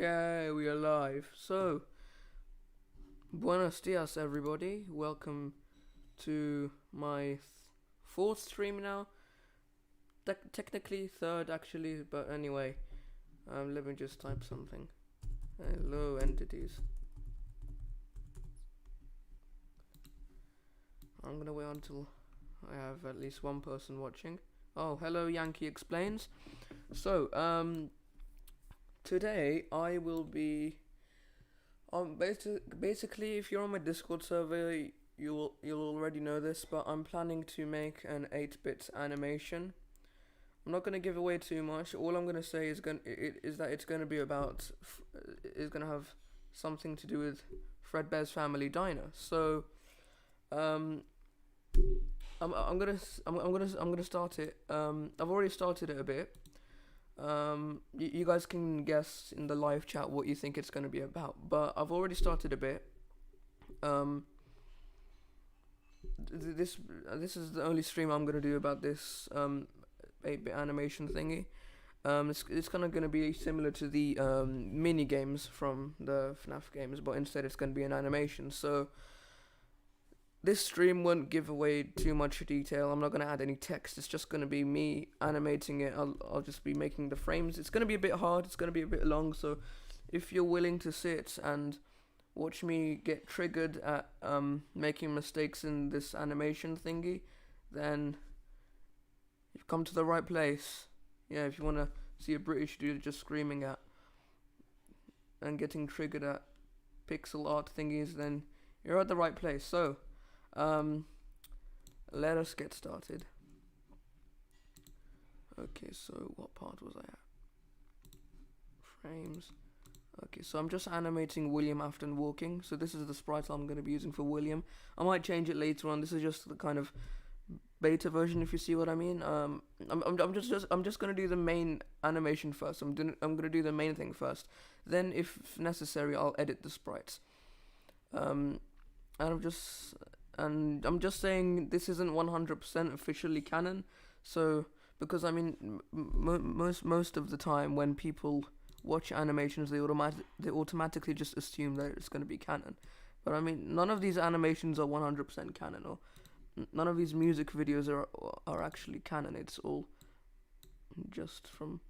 Yeah, we are live. So, buenos dias, everybody. Welcome to my fourth stream now. Technically third, actually, but anyway. Let me just type something. Hello, entities. I'm gonna wait until I have at least one person watching. Oh, hello, Yankee Explains. So, today I will be basically, if you're on my Discord server, you'll already know this, but I'm planning to make an 8-bit animation. I'm not gonna give away too much. All I'm gonna say is that it's gonna be about is gonna have something to do with Fredbear's family diner. So, um, I'm gonna start it. I've already started it a bit. You guys can guess in the live chat what you think it's going to be about, but I've already started a bit. This is the only stream I'm going to do about this 8-bit animation thingy. It's kind of going to be similar to the mini games from the FNAF games, but instead it's going to be an animation. So this stream won't give away too much detail. I'm not going to add any text. It's just going to be me animating it. I'll just be making the frames. It's going to be a bit hard. It's going to be a bit long. So if you're willing to sit and watch me get triggered at making mistakes in this animation thingy, then you've come to the right place. Yeah, if you want to see a British dude just screaming at and getting triggered at pixel art thingies, then you're at the right place. So let us get started. Okay, so what part was I at? Frames. Okay, so I'm just animating William after walking. So this is the sprite I'm going to be using for William. I might change it later on. This is just the kind of beta version, if you see what I mean. I'm just going to do the main animation first. I'm going to do the main thing first. Then, if necessary, I'll edit the sprites. And I'm just saying this isn't 100% officially canon, so because I mean most of the time when people watch animations they automatically just assume that it's going to be canon, but I mean none of these animations are 100% canon, or none of these music videos are actually canon. It's all just from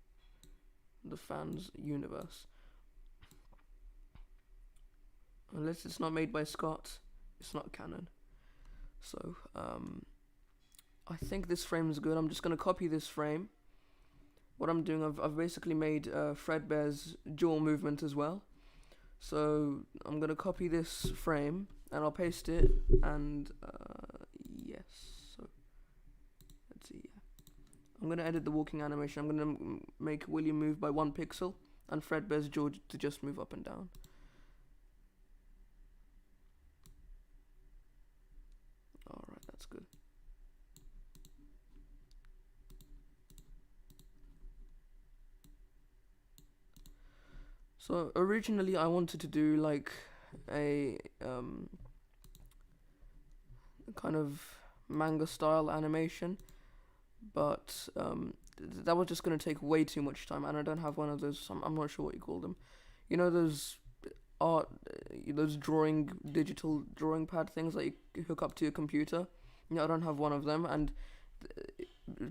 the fans' universe, unless it's not made by Scott. It's not canon. So, I think this frame is good. I'm just going to copy this frame. What I'm doing, I've basically made Fredbear's jaw movement as well. So, I'm going to copy this frame, and I'll paste it, and, yes. So, let's see, yeah. I'm going to edit the walking animation. I'm going to make William move by 1 pixel, and Fredbear's jaw to just move up and down. Alright, that's good. So originally I wanted to do like a kind of manga style animation, but that was just going to take way too much time, and I don't have one of those. I'm not sure what you call them. You know those those digital drawing pad things that you hook up to your computer. I don't have one of them, and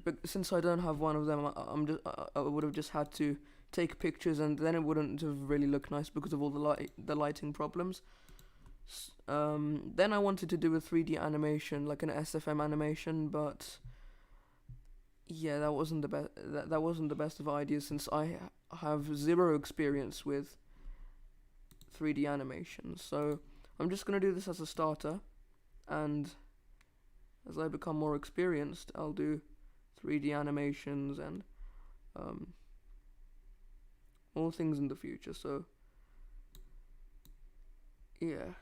but since I don't have one of them, I would have just had to take pictures, and then it wouldn't have really looked nice because of all the lighting problems. Then I wanted to do a 3D animation, like an SFM animation, but yeah, that wasn't the best. That wasn't the best of ideas, since I have zero experience with 3D animation. So I'm just gonna do this as a starter, and as I become more experienced, I'll do 3D animations and all things in the future. So yeah,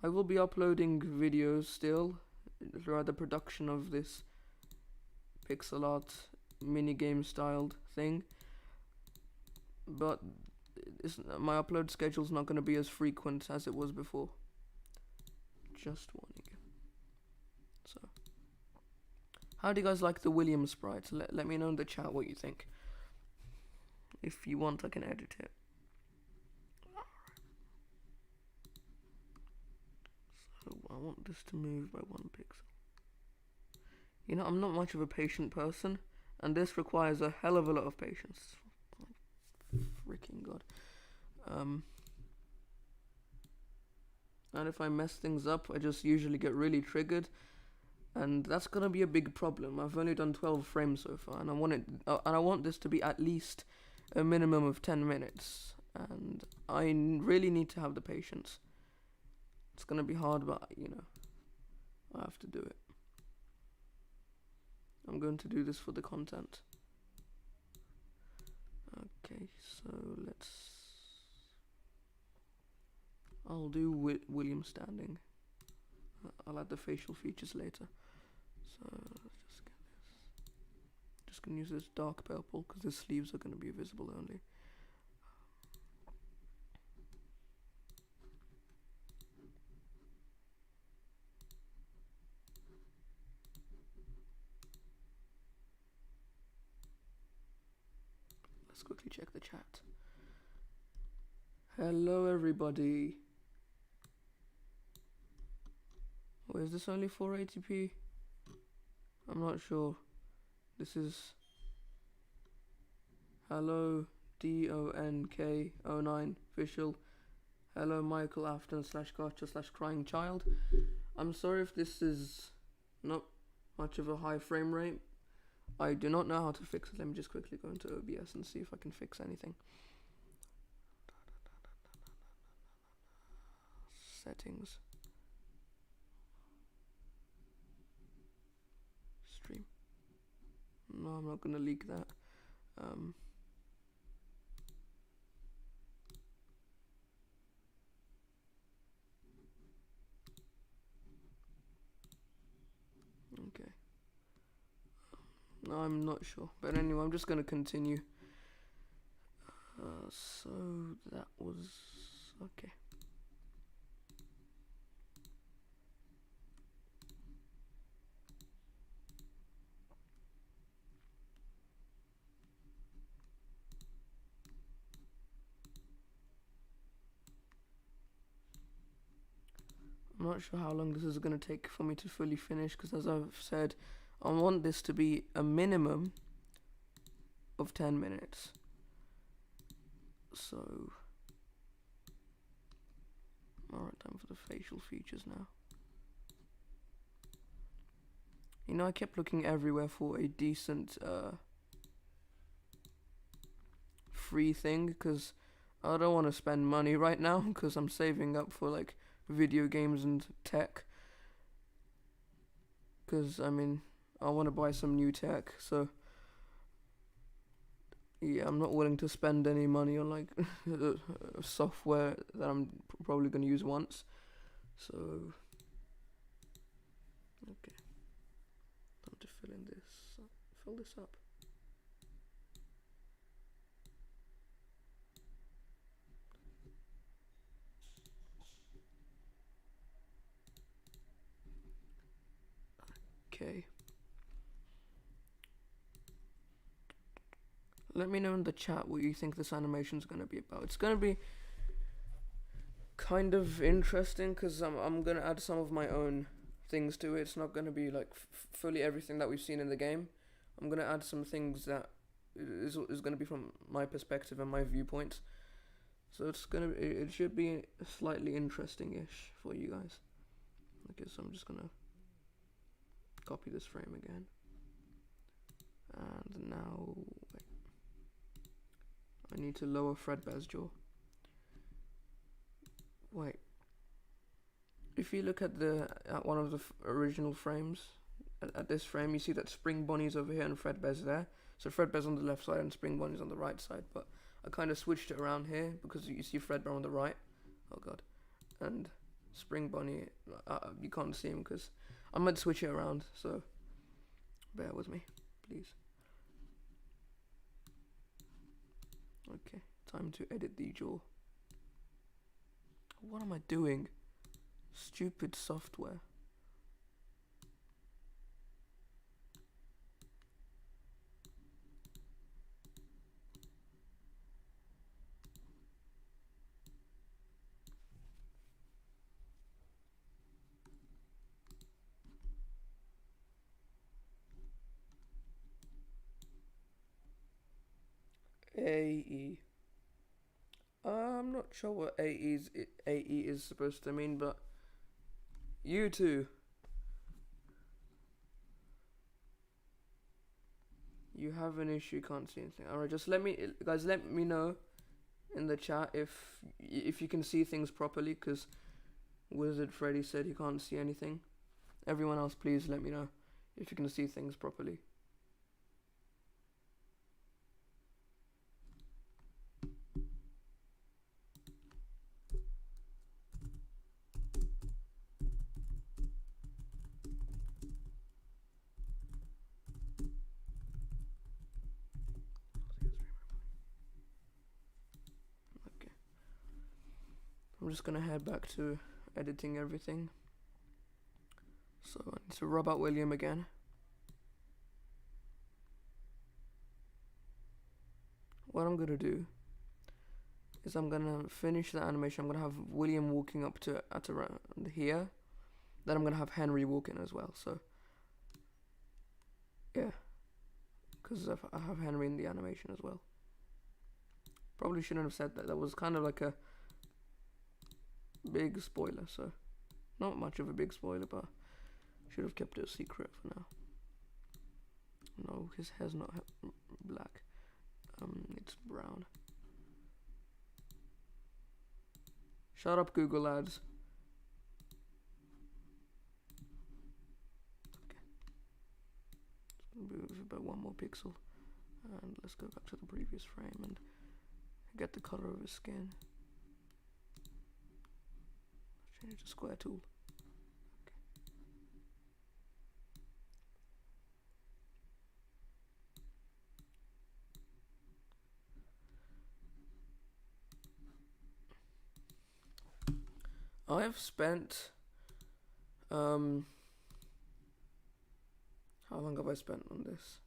I will be uploading videos still throughout the production of this pixel art minigame styled thing, but my upload schedule's not going to be as frequent as it was before. Just warning you. So, how do you guys like the William sprite? Let me know in the chat what you think. If you want, I can edit it. I want this to move by 1 pixel. You know, I'm not much of a patient person, and this requires a hell of a lot of patience. Freaking god. And if I mess things up, I just usually get really triggered, and that's gonna be a big problem. I've only done 12 frames so far, and I want this to be at least a minimum of 10 minutes, and I really need to have the patience. It's gonna be hard, but you know, I have to do it. I'm going to do this for the content. Okay, so I'll do William standing. I'll add the facial features later. So let's just get this. Just gonna use this dark purple because the sleeves are gonna be visible only. Let's quickly check the chat. Hello everybody. Oh, is this only 480p? I'm not sure. This is hello DONK09 official. Hello Michael Afton /gotcha /crying child. I'm sorry if this is not much of a high frame rate. I do not know how to fix it. Let me just quickly go into OBS and see if I can fix anything. Settings. Stream. No, I'm not gonna leak that. Okay. No, I'm not sure. But anyway, I'm just gonna continue. So that was okay. I'm not sure how long this is going to take for me to fully finish, because as I've said, I want this to be a minimum of 10 minutes. So, alright, time for the facial features now. You know, I kept looking everywhere for a decent free thing, because I don't want to spend money right now, because I'm saving up for like video games and tech, because I mean I want to buy some new tech, so yeah, I'm not willing to spend any money on like software that I'm probably going to use once. So okay, time to fill this up. Okay. Let me know in the chat what you think this animation is going to be about. It's going to be kind of interesting because I'm going to add some of my own things to it. It's not going to be like fully everything that we've seen in the game. I'm going to add some things that is going to be from my perspective and my viewpoint. So it should be slightly interesting-ish for you guys. Okay, so I'm just going to copy this frame again. And now, wait. I need to lower Fredbear's jaw. Wait. If you look at one of the original frames, at this frame, you see that Spring Bonnie's over here and Fredbear's there. So Fredbear's on the left side and Spring Bonnie's on the right side. But I kind of switched it around here because you see Fredbear on the right. Oh god. And Spring Bonnie, you can't see him because I might switch it around. So bear with me, please. Okay, time to edit the jaw. What am I doing? Stupid software. AE. I'm not sure what AE is supposed to mean, but you too. You have an issue, can't see anything. Alright, just let me know in the chat if you can see things properly, because Wizard Freddy said he can't see anything. Everyone else, please let me know if you can see things properly. Okay. I'm just gonna head back to editing everything. So I need to rub out William again. What I'm gonna do is I'm gonna finish the animation. I'm gonna have William walking up to at around here. Then I'm gonna have Henry walking as well. So yeah, because I have Henry in the animation as well. Probably shouldn't have said that. That was kind of like a big spoiler. So not much of a big spoiler, but should have kept it a secret for now. No, his hair's not black. It's brown. Shut up, Google Ads. Okay. Just gonna move about 1 more pixel, and let's go back to the previous frame and get the color of his skin. Change it to square tool. I've spent how long have I spent on this?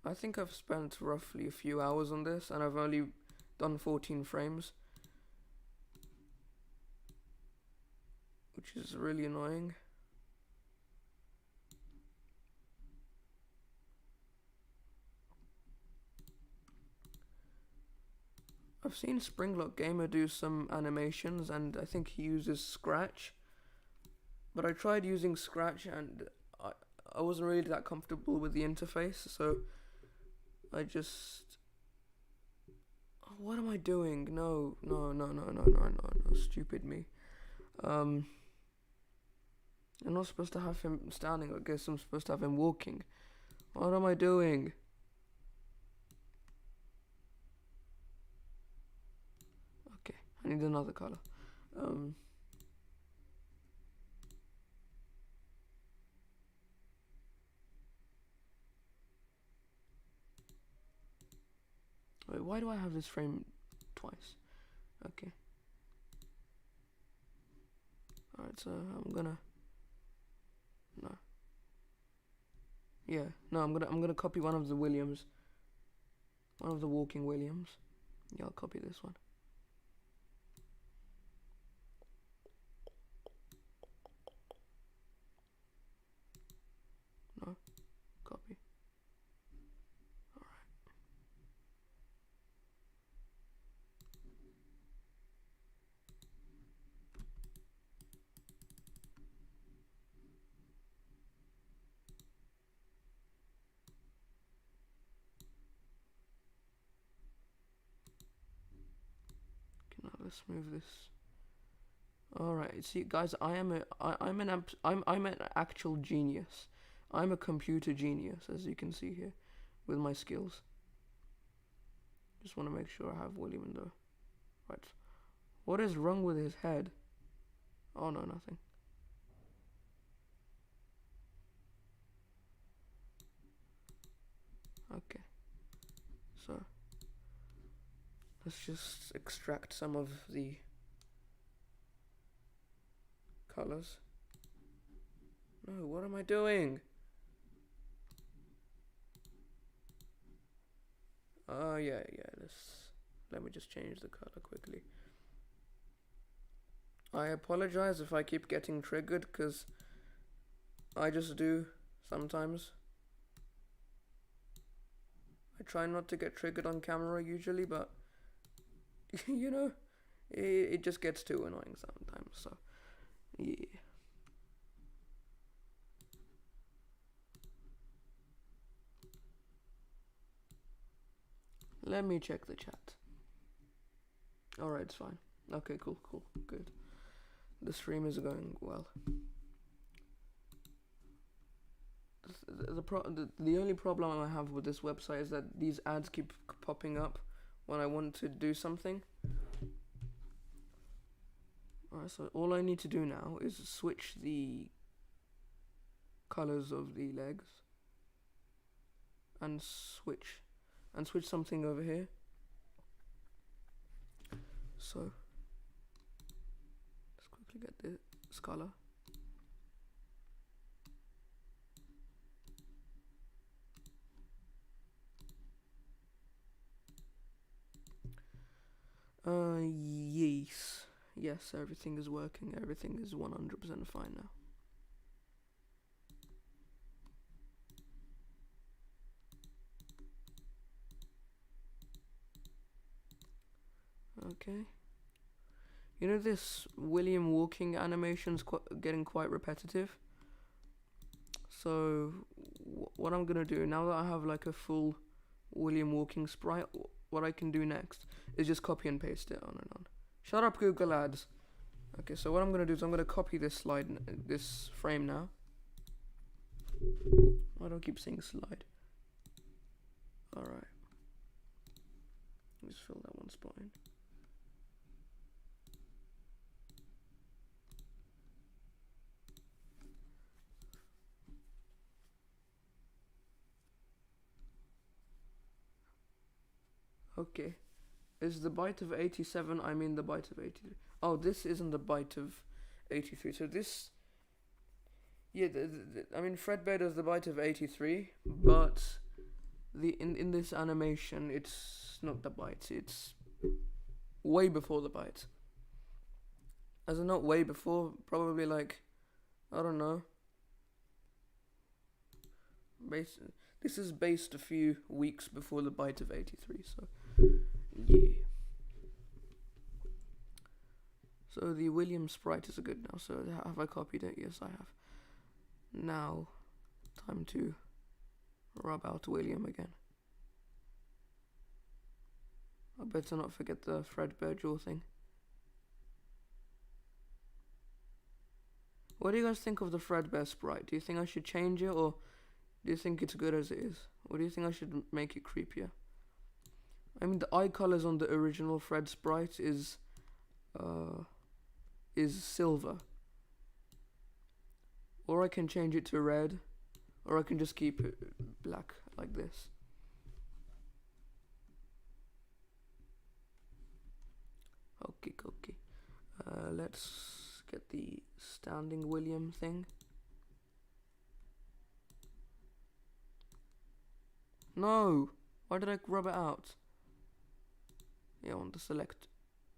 I think I've spent roughly a few hours on this, and I've only done 14 frames, which is really annoying. I've seen Springlock Gamer do some animations, and I think he uses Scratch. But I tried using Scratch, and I wasn't really that comfortable with the interface, so I just... What am I doing? No, stupid me. I'm not supposed to have him standing, I guess I'm supposed to have him walking. What am I doing? Okay, I need another color. Wait, why do I have this frame twice? Okay. Alright, so I'm gonna... No. Yeah, no, I'm gonna copy one of the Williams. One of the walking Williams. Yeah, I'll copy this one. No. Copy. Alright. Okay, now let's move this. Alright, see guys, I'm an actual genius. I'm a computer genius, as you can see here, with my skills. Just want to make sure I have William in there. Right. What is wrong with his head? Oh no, nothing. Okay. So, let's just extract some of the colors. No, what am I doing? Oh yeah, let me just change the color quickly. I apologize if I keep getting triggered, because I just do sometimes. I try not to get triggered on camera usually, but you know, it just gets too annoying sometimes. So yeah. Let me check the chat. Alright, it's fine. Okay, cool, good. The stream is going well. The only problem I have with this website is that these ads keep popping up when I want to do something. Alright, so all I need to do now is switch the colors of the legs and switch something over here. So let's quickly get this color. Yes, everything is working. Everything is 100% fine now. Okay. You know, this William walking animation's getting quite repetitive. So what I'm gonna do now that I have like a full William walking sprite, what I can do next is just copy and paste it on and on. Shut up, Google Ads. Okay, so what I'm gonna do is I'm gonna copy this this frame now. Why do I keep saying slide? Alright. Let's fill that one spot in. Okay. Is the byte of 87, I mean the byte of 83. Oh, this isn't the byte of 83. So this, yeah, I mean Fredbear does the byte of 83, but in this animation it's not the byte. It's way before the byte. As in not way before, probably like, I don't know. This is based a few weeks before the byte of 83. So yeah. So the William sprite is good now. So have I copied it? Yes, I have. Now, time to rub out William again. I better not forget the Fredbear jaw thing. What do you guys think of the Fredbear sprite? Do you think I should change it, or do you think it's good as it is? Or do you think I should make it creepier? I mean, the eye colors on the original Fred sprite is silver. Or I can change it to red, or I can just keep it black like this. Okay. Let's get the standing William thing. No! Why did I rub it out? Yeah, I want to select.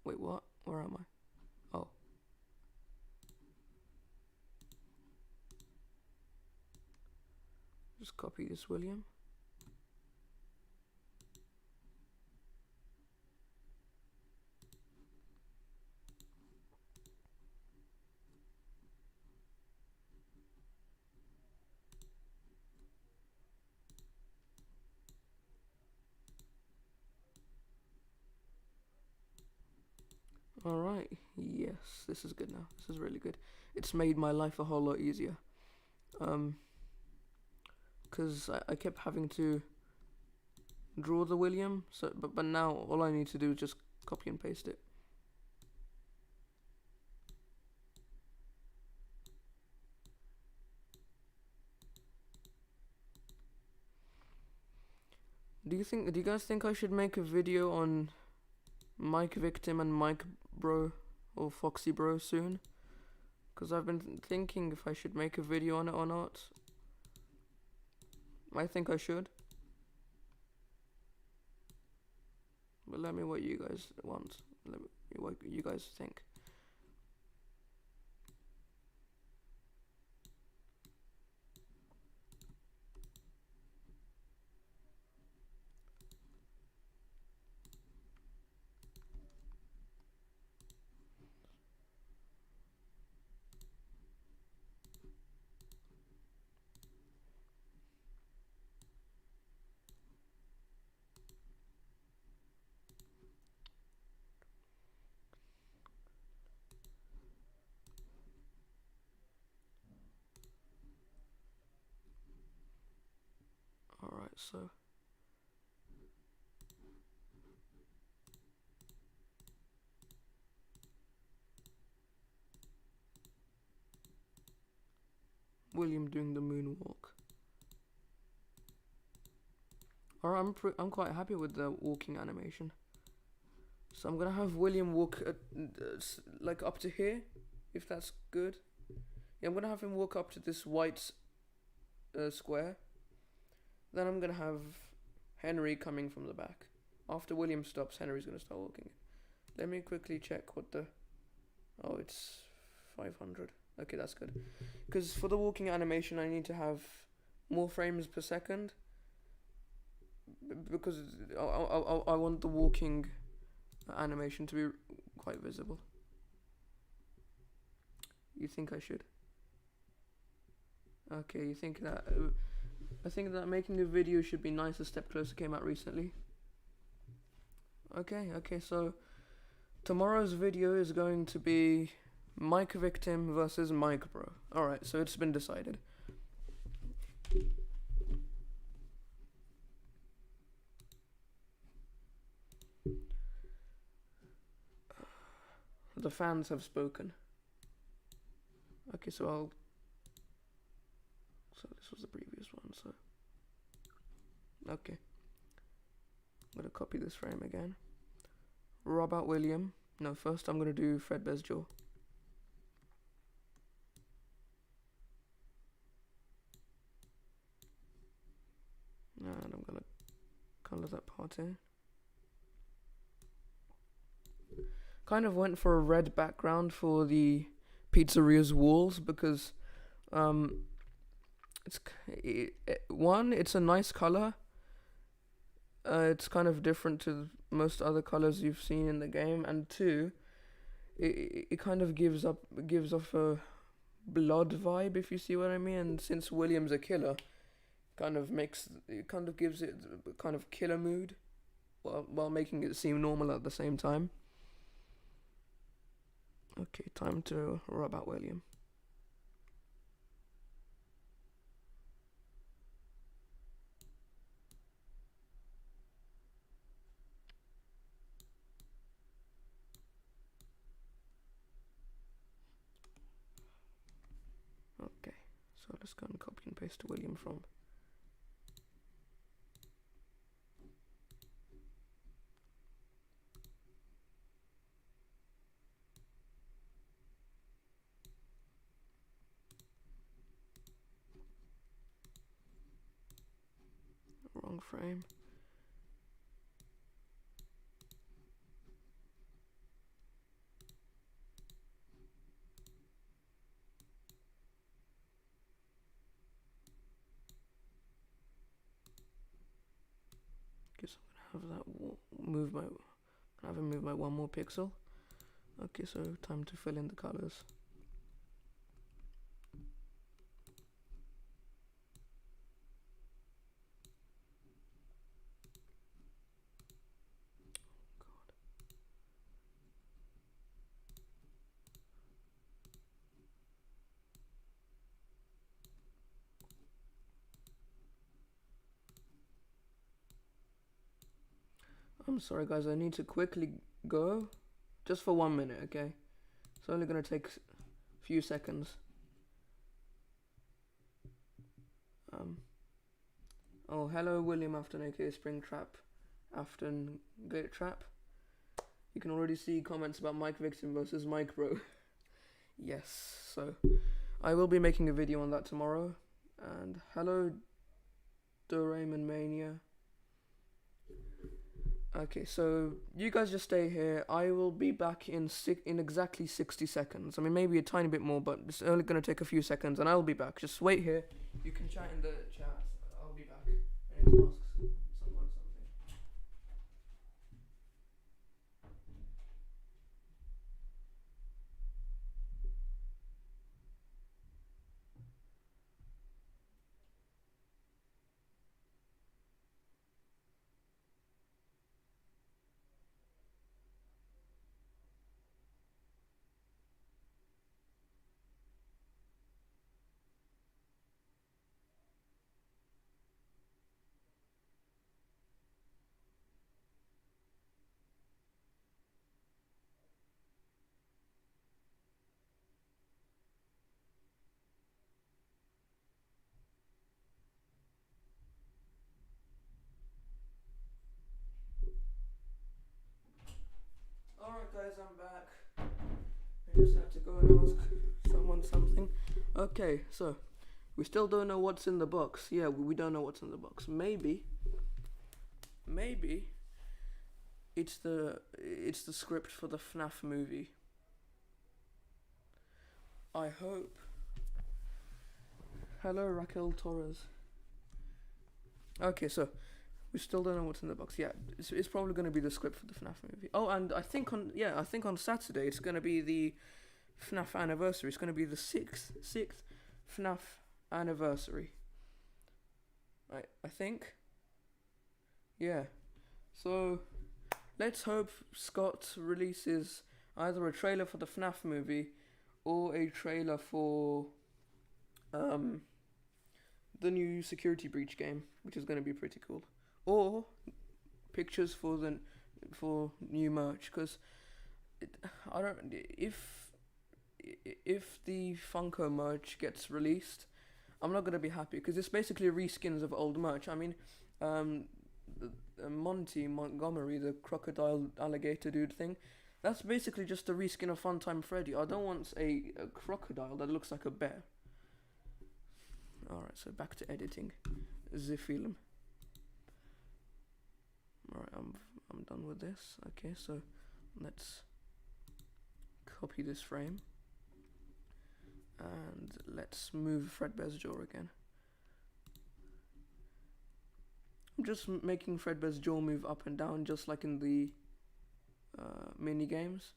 Wait, what? Where am I? Oh. Just copy this William. Alright, yes, this is good now. This is really good. It's made my life a whole lot easier. Because I kept having to draw the William, but now all I need to do is just copy and paste it. Do you guys think I should make a video on Mike Victim and Mike Bro or Foxy Bro soon? Because I've been thinking if I should make a video on it or not. I think I should. But let me know what you guys want. Let me know what you guys think. so William doing the moonwalk. Alright, I'm quite happy with the walking animation. So I'm gonna have William walk like up to here, if that's good. Yeah, I'm gonna have him walk up to this white square. Then I'm gonna have Henry coming from the back. After William stops, Henry's gonna start walking. Let me quickly check what the... Oh, it's 500. Okay, that's good. Because for the walking animation, I need to have more frames per second. Because I want the walking animation to be quite visible. You think I should? Okay, you think that... I think that making a video should be nice. A Step Closer came out recently. Okay, so tomorrow's video is going to be Mike Victim versus Mike Bro. Alright, so it's been decided. The fans have spoken. Okay, so this was the previous one, so... Okay. I'm gonna copy this frame again. Robert William. No, first I'm gonna do Fredbear's jaw. And I'm gonna color that part in. Kind of went for a red background for the pizzeria's walls because it's a nice color. It's kind of different to most other colors you've seen in the game, and two, it kind of gives off a blood vibe, if you see what I mean. And since William's a killer, kind of gives it a kind of killer mood, while making it seem normal at the same time. Okay, time to rub out William. Okay, so let's go and copy and paste William from. Wrong frame. Guess I'm gonna have that have him move my one more pixel. Okay, so time to fill in the colors. I'm sorry guys, I need to quickly go, just for 1 minute, okay? It's only gonna take a few seconds. Oh, hello William Afton, aka Springtrap, Afton Gate Trap. You can already see comments about Mike Victim versus Mike Bro. Yes, so I will be making a video on that tomorrow. And hello Doraemon Mania. Okay, so you guys just stay here. I will be back in exactly 60 seconds. I mean, maybe a tiny bit more, but it's only going to take a few seconds, and I'll be back. Just wait here. You can chat in the chat. I'll be back. I need to ask someone something. I just had to go and ask someone something. Okay, so we still don't know what's in the box. Yeah, we don't know what's in the box. Maybe it's the script for the FNAF movie. I hope. Hello, Raquel Torres. Okay, so we still don't know what's in the box. Yeah, it's probably going to be the script for the FNAF movie. Oh, and I think on Saturday it's going to be the FNAF anniversary. It's going to be the sixth FNAF anniversary. I think. Yeah. So let's hope Scott releases either a trailer for the FNAF movie or a trailer for the new Security Breach game, which is going to be pretty cool, or pictures for new merch. Because I don't if the Funko merch gets released, I'm not gonna be happy because it's basically reskins of old merch. I mean, Monty Montgomery, the crocodile alligator dude thing, that's basically just a reskin of Funtime Freddy. I don't want a crocodile that looks like a bear. Alright, so back to editing the film. Alright, I'm done with this. Okay, so let's copy this frame and let's move Fredbear's jaw again. I'm just making Fredbear's jaw move up and down just like in the mini games.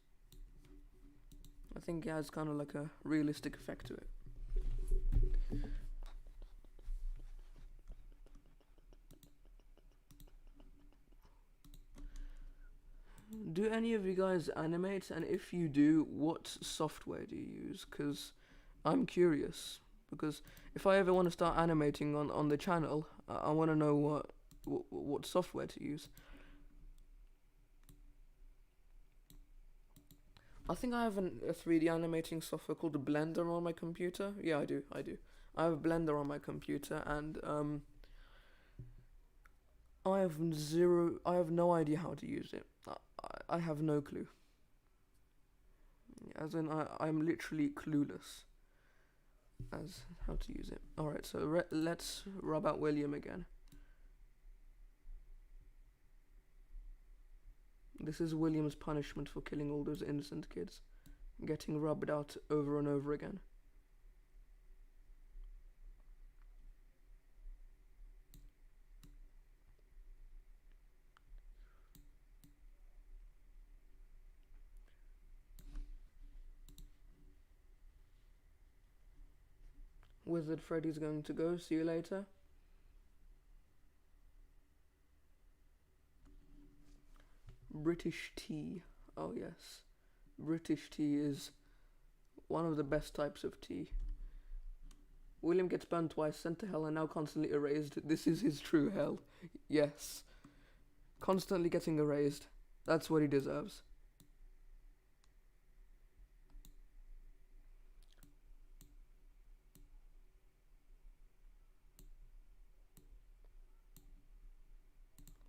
I think it has kind of like a realistic effect to it. Do any of you guys animate, and if you do, what software do you use? Because I'm curious, because if I ever want to start animating on the channel, I want to know what software to use. I think I have a 3D animating software called a Blender on my computer. Yeah, I do. I have a Blender on my computer, and I have no idea how to use it. I have no clue. As in, I'm literally clueless as how to use it. Alright, so let's rub out William again. This is William's punishment for killing all those innocent kids. Getting rubbed out over and over again. Wizard Freddy's going to go. See you later. British tea. Oh yes. British tea is one of the best types of tea. William gets burned twice, sent to hell, and now constantly erased. This is his true hell. Yes. Constantly getting erased. That's what he deserves.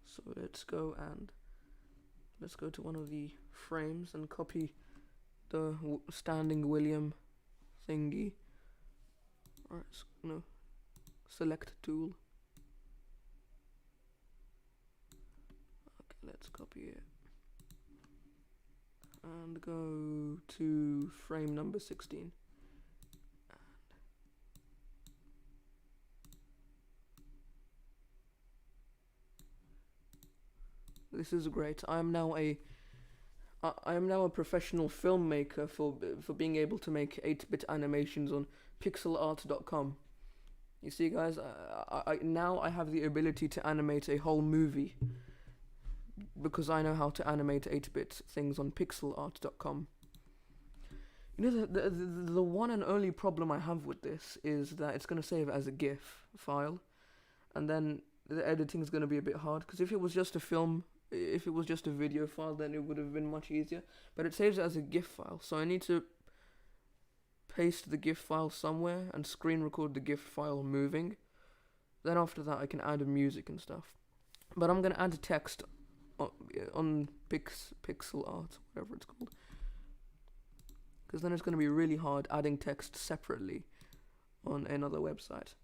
So let's go to one of the frames and copy the standing William thingy. Alright, no. Select tool. Okay, let's copy it. And go to frame number 16. This is great. I am now a professional filmmaker for being able to make 8-bit animations on pixelart.com. You see, guys, I now have the ability to animate a whole movie because I know how to animate 8-bit things on pixelart.com. You know, the one and only problem I have with this is that it's going to save it as a GIF file, and then the editing is going to be a bit hard, because if it was just a video file, then it would have been much easier. But it saves it as a GIF file, so I need to paste the GIF file somewhere and screen record the GIF file moving. Then after that I can add music and stuff. But I'm going to add text on pixel art, whatever it's called. because then it's going to be really hard adding text separately on another website.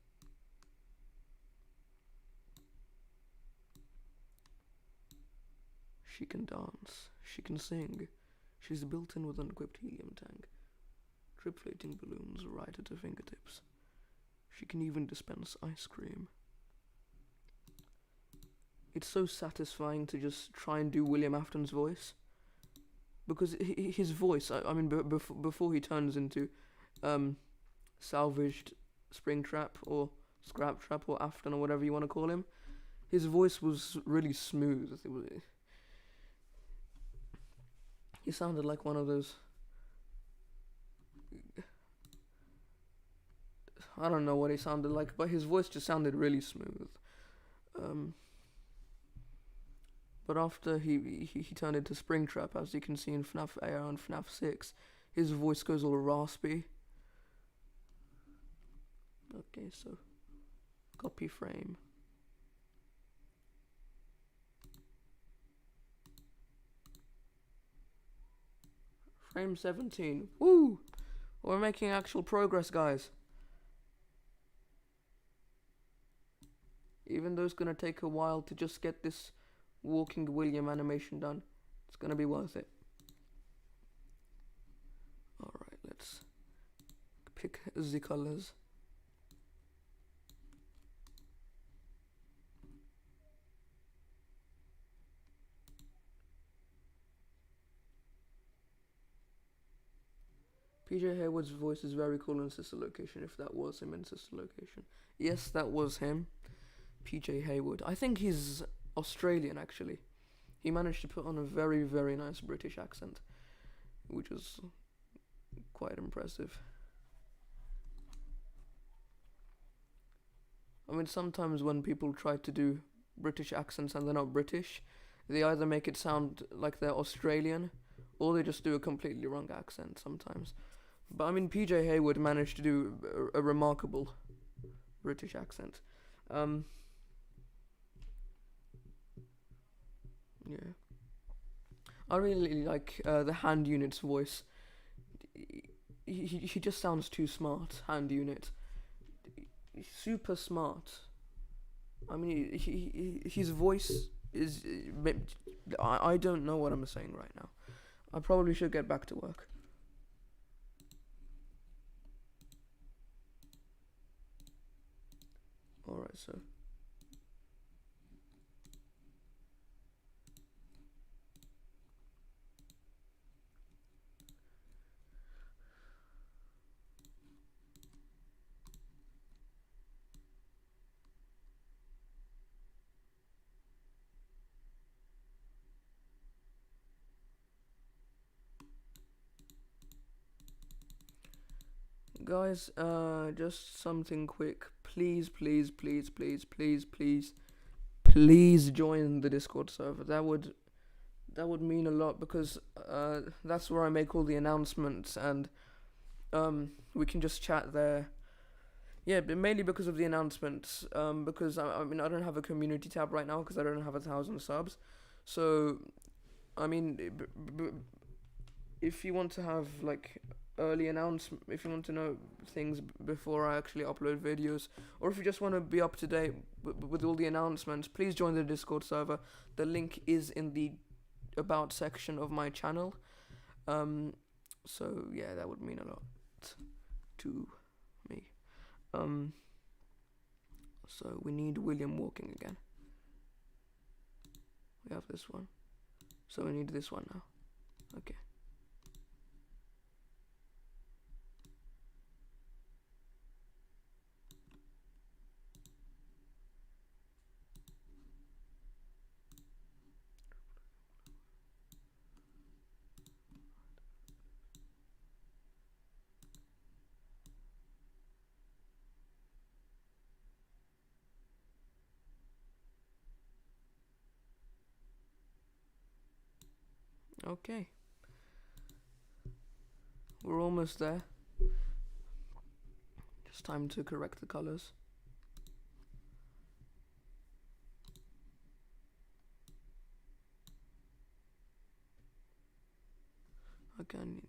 She can dance, she can sing, she's built in with an equipped helium tank, drip-floating balloons right at her fingertips. She can even dispense ice cream. It's so satisfying to just try and do William Afton's voice, because his voice, I mean, before he turns into salvaged Springtrap or Scraptrap or Afton or whatever you want to call him, his voice was really smooth. He sounded like one of those, I don't know what he sounded like, but his voice just sounded really smooth. But after he turned into Springtrap, as you can see in FNAF AR and FNAF 6, his voice goes all raspy. Okay, so copy frame. Frame 17. Woo! We're making actual progress, guys. Even though it's gonna take a while to just get this walking William animation done, it's gonna be worth it. Alright, let's pick the colors. PJ Hayward's voice is very cool in Sister Location, if that was him in Sister Location. Yes, that was him. PJ Hayward. I think he's Australian, actually. He managed to put on a very, very nice British accent, which was quite impressive. I mean, sometimes when people try to do British accents and they're not British, they either make it sound like they're Australian, or they just do a completely wrong accent sometimes. But I mean, PJ Hayward managed to do a remarkable British accent. Yeah. I really like the Hand Unit's voice. He just sounds too smart, Hand Unit. Super smart. I mean, his voice is... I don't know what I'm saying right now. I probably should get back to work. Alright, so... Guys, just something quick. Please join the Discord server. That would mean a lot, because that's where I make all the announcements, and we can just chat there. Yeah, but mainly because of the announcements. Because I mean, I don't have a community tab right now because I don't have 1,000 subs. So, I mean, if you want to have like early announcement, if you want to know things before I actually upload videos, or if you just want to be up to date with all the announcements, please join the Discord server. The link is in the about section of my channel. So yeah, that would mean a lot to me. So we need William walking again. We have this one, so we need this one now. Okay. Okay, we're almost there. Just time to correct the colors. Again,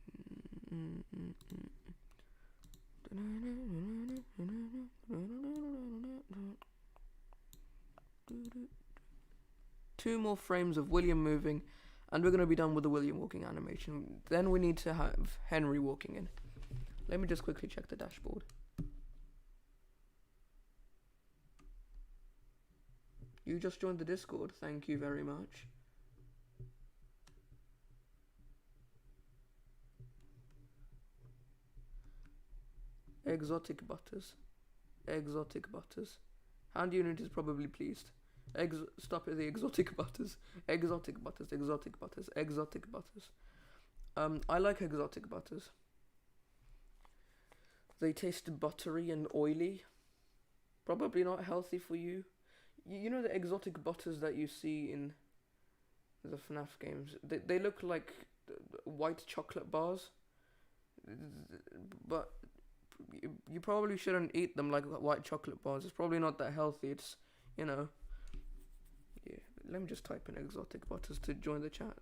Two more frames of William moving, and we're going to be done with the William walking animation. Then we need to have Henry walking in. Let me just quickly check the dashboard. You just joined the Discord, thank you very much. Exotic butters. Exotic butters. Hand unit is probably pleased. Stop at the exotic butters. Exotic butters, exotic butters, exotic butters. I like exotic butters. They taste buttery and oily. Probably not healthy for you. You know the exotic butters that you see in the FNAF games? They look like white chocolate bars. But you probably shouldn't eat them like white chocolate bars. It's probably not that healthy. It's, you know... Yeah, let me just type in exotic butters to join the chat.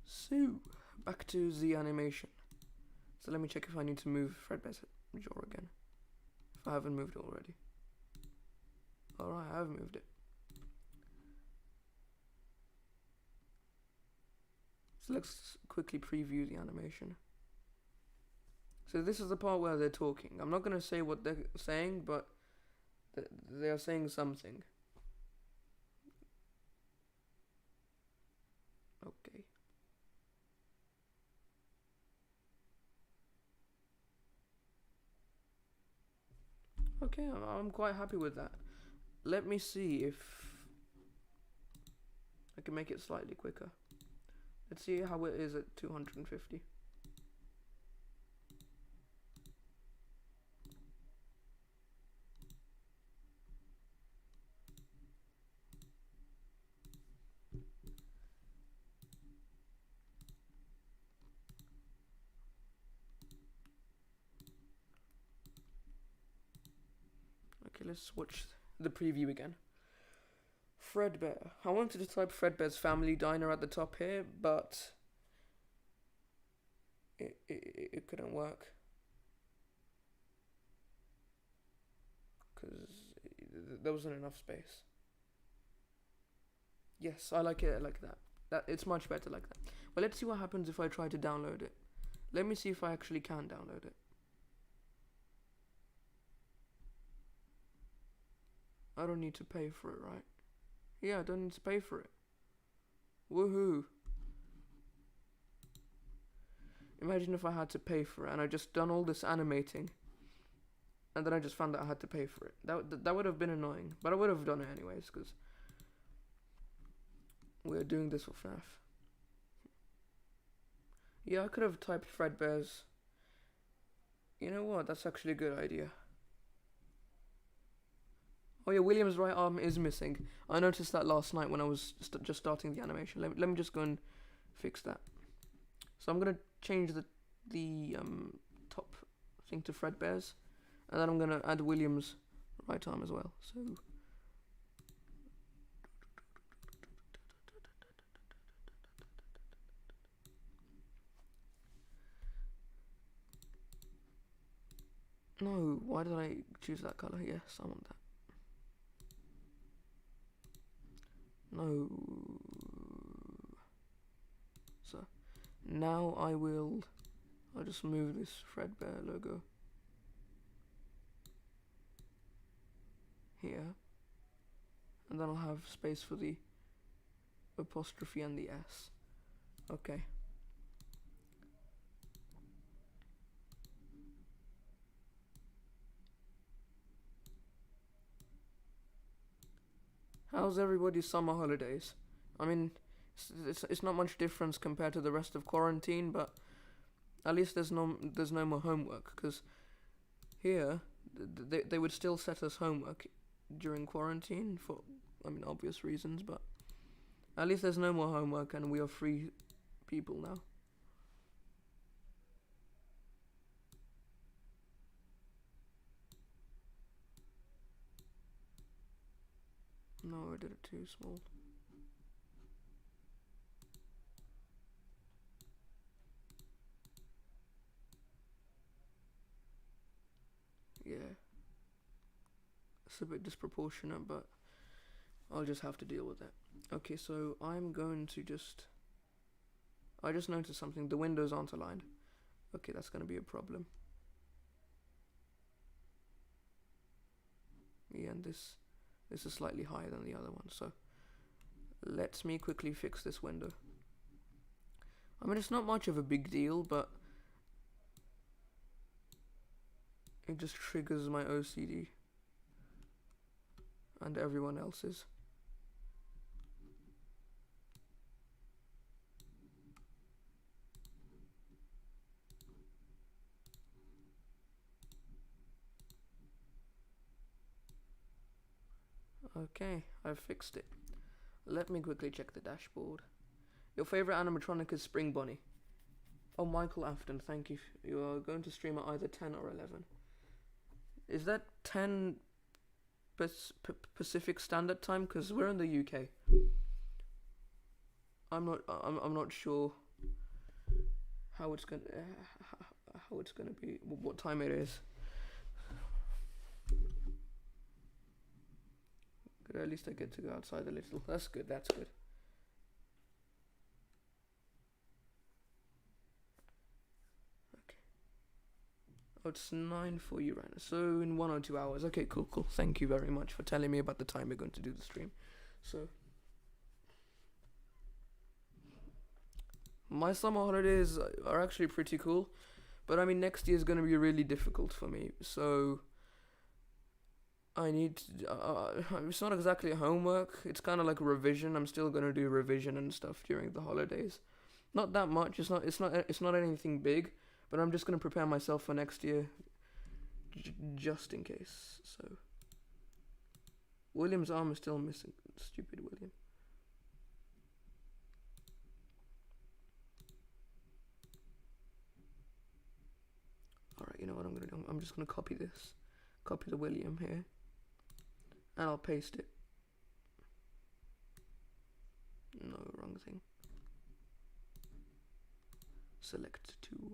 So, back to the animation. So let me check if I need to move Fredbear's jaw again. If I haven't moved it already. Alright, I have moved it. So let's quickly preview the animation. So this is the part where they're talking. I'm not going to say what they're saying, but they are saying something. Okay. Okay, I'm quite happy with that. Let me see if I can make it slightly quicker. Let's see how it is at 250. Okay, let's watch the preview again. Fredbear. I wanted to type Fredbear's family diner at the top here, but it couldn't work. Because there wasn't enough space. Yes, I like it like that. It's much better like that. Well, let's see what happens if I try to download it. Let me see if I actually can download it. I don't need to pay for it, right? Yeah, I don't need to pay for it. Woohoo. Imagine if I had to pay for it and I just done all this animating and then I just found out I had to pay for it. That would have been annoying, but I would have done it anyways because we're doing this for FNAF. Yeah, I could have typed Fredbear's. You know what? That's actually a good idea. Oh yeah, William's right arm is missing. I noticed that last night when I was just starting the animation. Let me just go and fix that. So I'm gonna change the top thing to Fredbear's, and then I'm gonna add William's right arm as well. So no, why did I choose that color? Yes, I want that. No. So now I'll just move this Fredbear logo here, and then I'll have space for the apostrophe and the S. Okay. How's everybody's summer holidays? I mean, it's not much difference compared to the rest of quarantine, but at least there's no more homework, because here they would still set us homework during quarantine for, I mean, obvious reasons, but at least there's no more homework and we are free people now. No, I did it too small. Yeah. It's a bit disproportionate, but I'll just have to deal with it. Okay, so I'm going to just... I just noticed something. The windows aren't aligned. Okay, that's going to be a problem. Yeah, and this is slightly higher than the other one, so let me quickly fix this window. I mean, it's not much of a big deal, but it just triggers my OCD and everyone else's. Okay, I've fixed it. Let me quickly check the dashboard. Your favorite animatronic is Spring Bunny. Oh, Michael Afton, thank you. You are going to stream at either 10 or 11. Is that 10 Pacific Standard Time? Because we're in the UK. I'm not sure how it's gonna be, what time it is. Good, at least I get to go outside a little. That's good. That's good. Okay. Oh, it's 9 for you right now. So in 1 or 2 hours. Okay, cool. Thank you very much for telling me about the time we're going to do the stream. So my summer holidays are actually pretty cool, but I mean next year is going to be really difficult for me. So I need to, it's not exactly homework. It's kind of like a revision. I'm still gonna do revision and stuff during the holidays. Not that much. It's not anything big, but I'm just gonna prepare myself for next year, just in case. So William's arm is still missing. Stupid William. All right, you know what I'm gonna do? I'm just gonna copy this. Copy the William here. And I'll paste it. No, wrong thing. Select tool.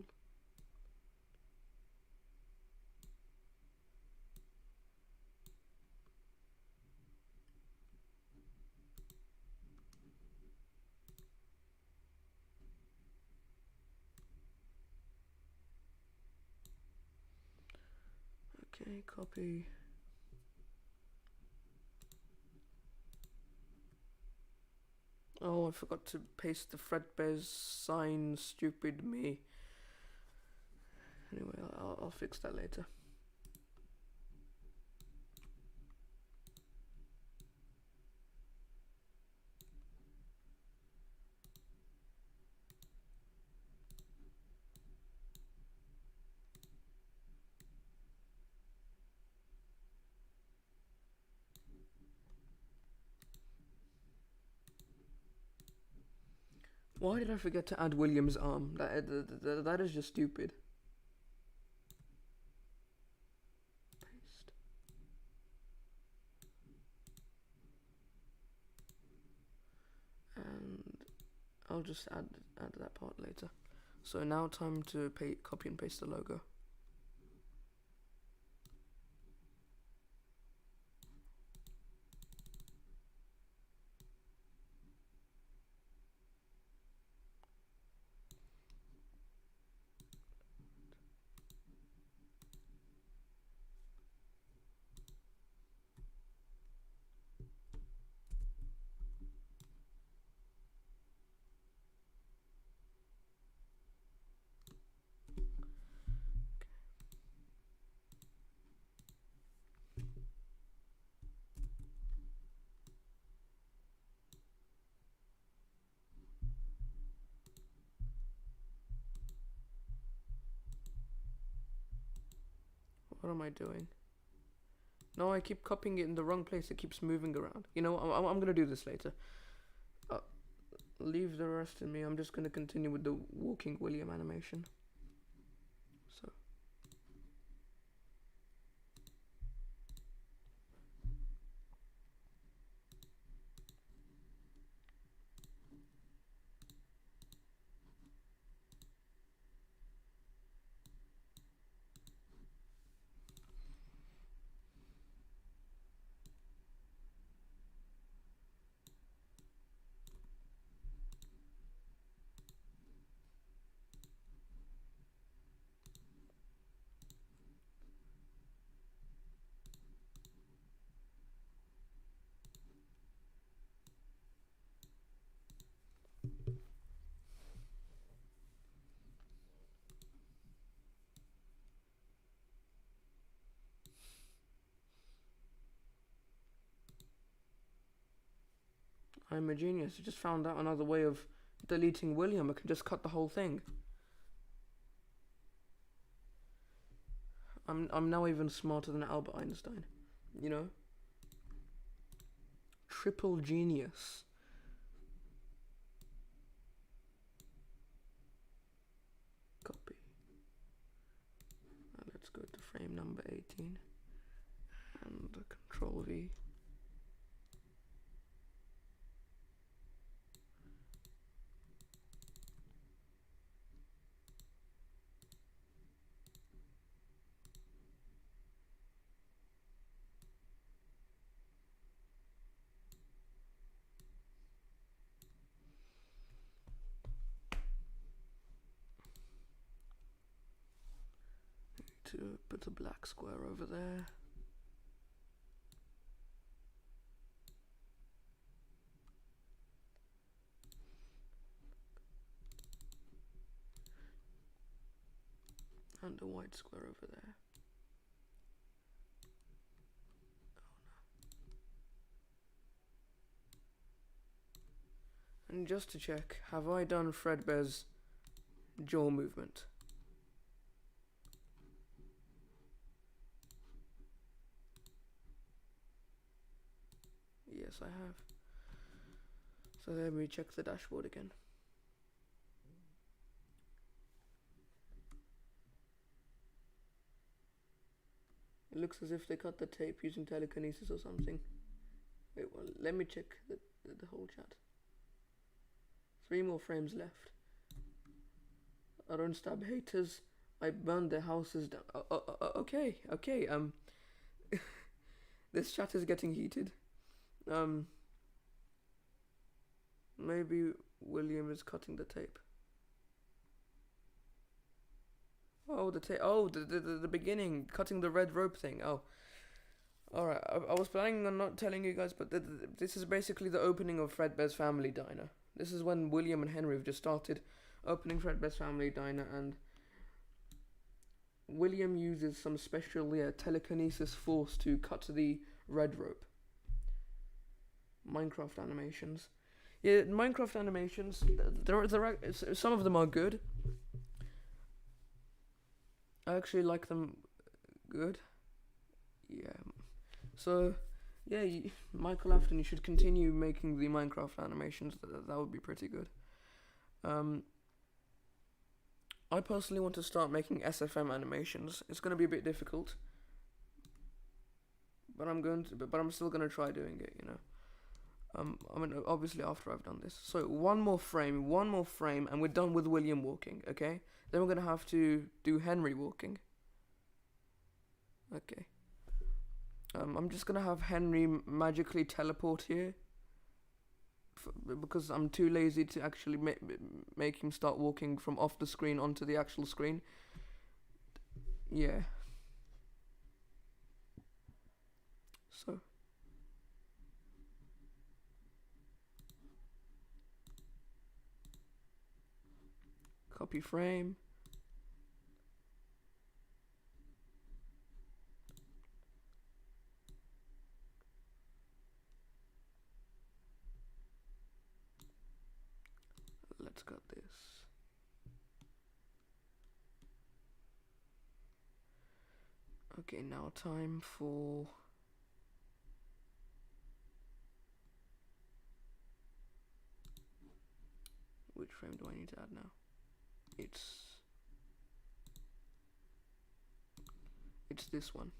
Okay, copy. Oh, I forgot to paste the Fredbear's sign. Stupid me. Anyway, I'll fix that later. Why did I forget to add William's arm? That is just stupid. Paste. And I'll just add that part later. So now time to copy and paste the logo. What am I doing? No, I keep copying it in the wrong place. It keeps moving around. You know, I'm gonna do this later. Leave the rest in me. I'm just gonna continue with the walking William animation. So. I'm a genius. I just found out another way of deleting William. I can just cut the whole thing. I'm now even smarter than Albert Einstein. You know? Triple genius. Copy. Now let's go to frame number 18 and Control V. To put a black square over there. And a white square over there. Oh no. And just to check, have I done Fredbear's jaw movement? Yes, I have. So let me check the dashboard again. It looks as if they cut the tape using telekinesis or something. Wait, well, let me check the whole chat. 3 more frames left. I don't stab haters. I burn their houses down. Okay. This chat is getting heated. Maybe William is cutting the tape. Oh, the tape. Oh, the beginning, cutting the red rope thing. Oh, all right. I was planning on not telling you guys, but this is basically the opening of Fredbear's Family Diner. This is when William and Henry have just started opening Fredbear's Family Diner, and William uses some special telekinesis force to cut the red rope. Minecraft animations. Yeah, Minecraft animations, some of them are good. I actually like them good. Yeah. So, yeah, Michael Afton, you should continue making the Minecraft animations. That would be pretty good. I personally want to start making SFM animations. It's going to be a bit difficult, but I'm still going to try doing it, you know. I mean, obviously after I've done this. So one more frame, and we're done with William walking, okay? Then we're going to have to do Henry walking. Okay. I'm just going to have Henry magically teleport here, because I'm too lazy to actually make him start walking from off the screen onto the actual screen. Yeah. So. Copy frame. Let's cut this. Okay, now time for which frame do I need to add now? It's this one.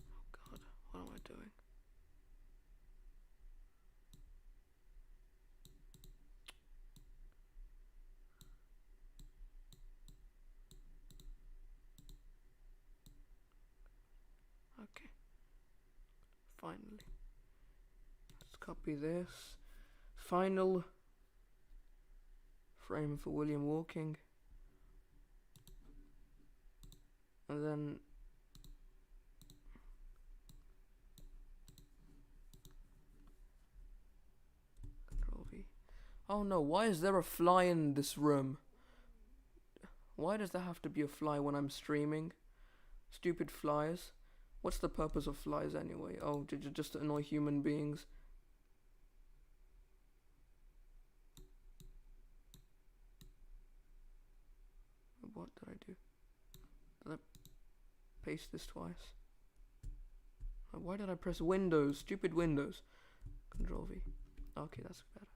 Oh God, what am I doing? Okay. Finally. Let's copy this. Final frame for William walking. And then Control V. Oh no, why is there a fly in this room? Why does there have to be a fly when I'm streaming? Stupid flies. What's the purpose of flies anyway? Oh, just to annoy human beings. What did I do? Did I paste this twice? Why did I press Windows? Stupid Windows. Control V. Okay, that's better.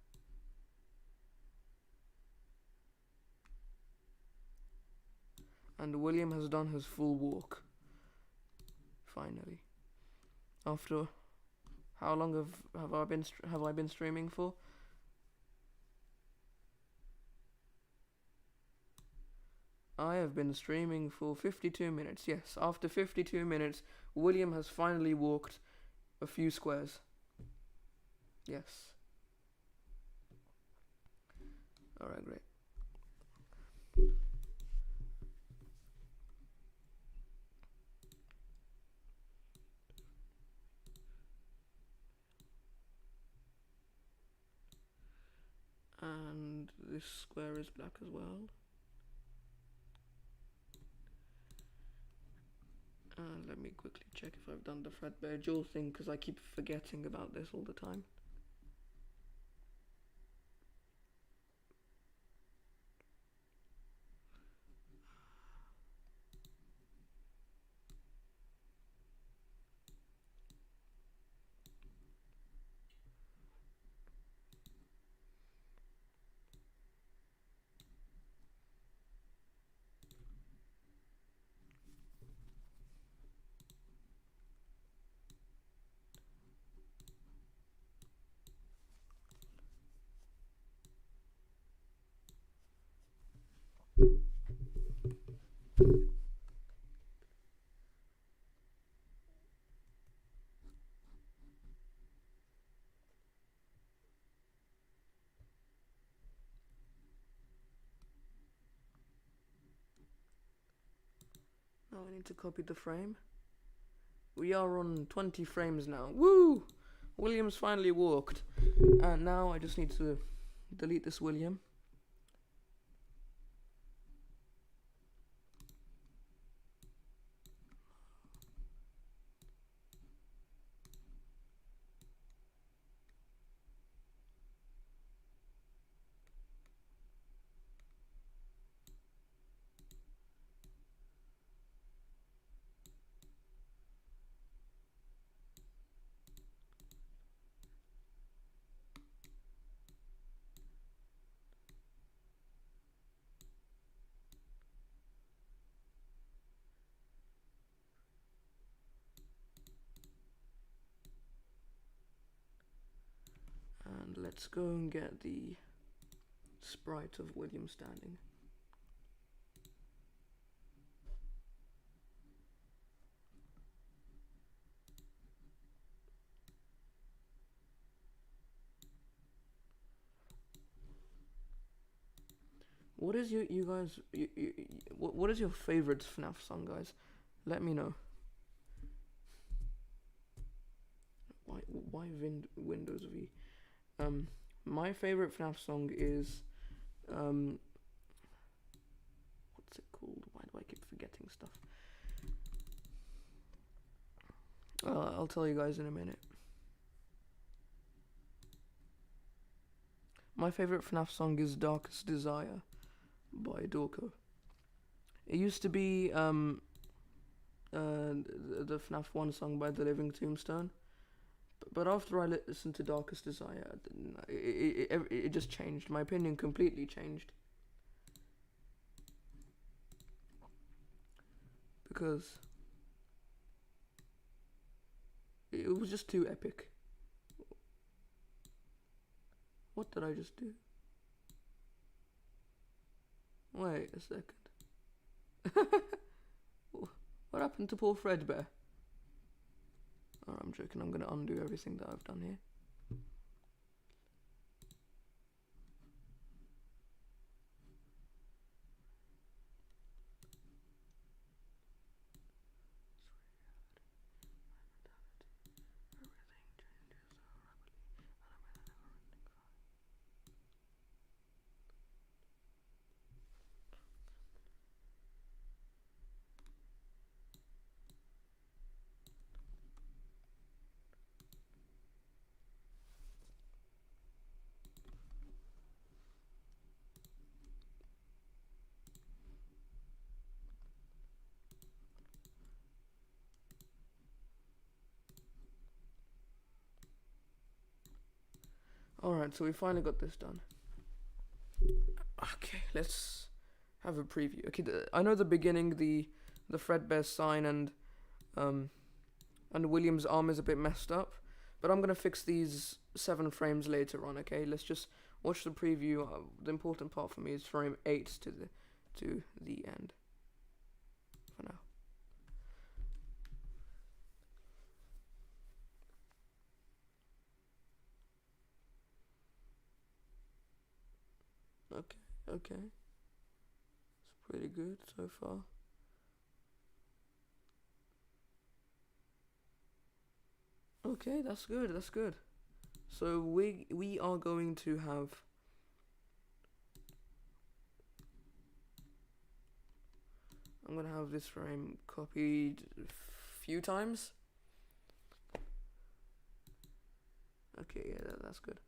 And William has done his full walk. Finally. After how long have I been streaming for? I have been streaming for 52 minutes. Yes, after 52 minutes, William has finally walked a few squares. Yes. Alright, great. And this square is black as well. Let me quickly check if I've done the Fredbear jewel thing, because I keep forgetting about this all the time. Now I need to copy the frame. We are on 20 frames now. Woo! William's finally walked. And now I just need to delete this William. And let's go and get the sprite of William standing. What is you guys? What is your favorite FNAF song, guys? Let me know. Why Windows V? My favorite FNAF song is what's it called? Why do I keep forgetting stuff? I'll tell you guys in a minute. My favorite FNAF song is Darkest Desire by Dorco. It used to be the FNAF 1 song by The Living Tombstone. But after I listened to Darkest Desire, it just changed. My opinion completely changed. Because it was just too epic. What did I just do? Wait a second. What happened to poor Fredbear? Oh, I'm joking, I'm gonna undo everything that I've done here. Alright, so we finally got this done. Okay, let's have a preview. Okay, I know the beginning, the Fredbear sign and William's arm is a bit messed up, but I'm gonna fix these 7 frames later on. Okay, let's just watch the preview. The important part for me is frame 8 to the end. For now. Okay. It's pretty good so far. Okay, that's good. So we are going to have I'm gonna have this frame copied a few times. Okay, yeah, that's good.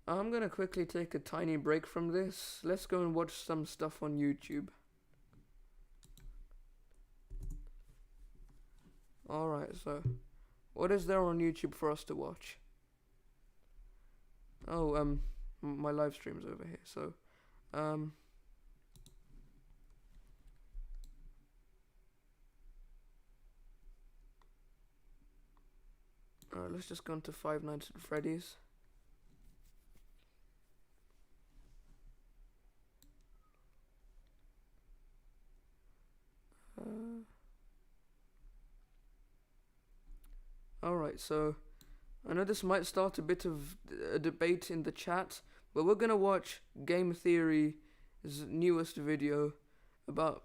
I'm gonna quickly take a tiny break from this. Let's go and watch some stuff on YouTube. Alright, so what is there on YouTube for us to watch? Oh, my live stream's over here, so alright, let's just go into Five Nights at Freddy's. Alright, so I know this might start a bit of a debate in the chat, but we're gonna watch Game Theory's newest video about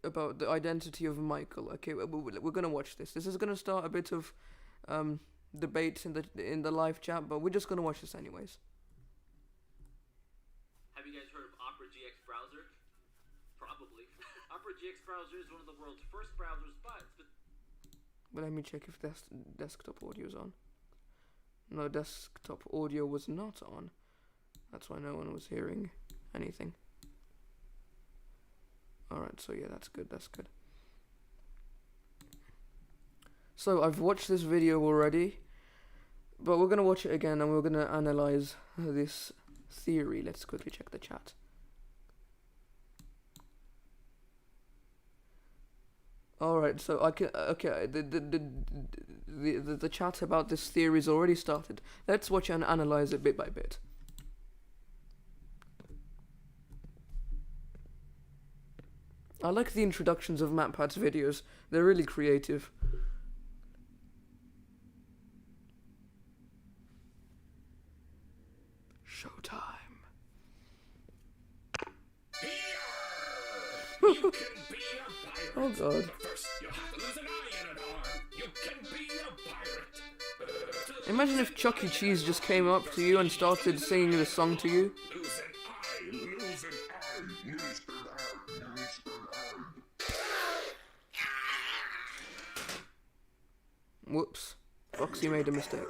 the identity of Michael. Okay, we're gonna watch this. This is gonna start a bit of debate in the live chat, but we're just gonna watch this anyways. Have you guys heard of Opera GX browser? Probably. Opera GX browser is one of the world's first browsers, But let me check if desktop audio is on. No, desktop audio was not on. That's why no one was hearing anything. Alright, so yeah, that's good. So I've watched this video already, but we're gonna watch it again and we're gonna analyze this theory. Let's quickly check the chat. Alright, so the chat about this theory's already started. Let's watch and analyze it bit by bit. I like the introductions of MatPat's videos. They're really creative. Showtime. Oh god. Imagine if Chuck E. Cheese just came up to you and started singing the song to you. Whoops. Foxy made a mistake.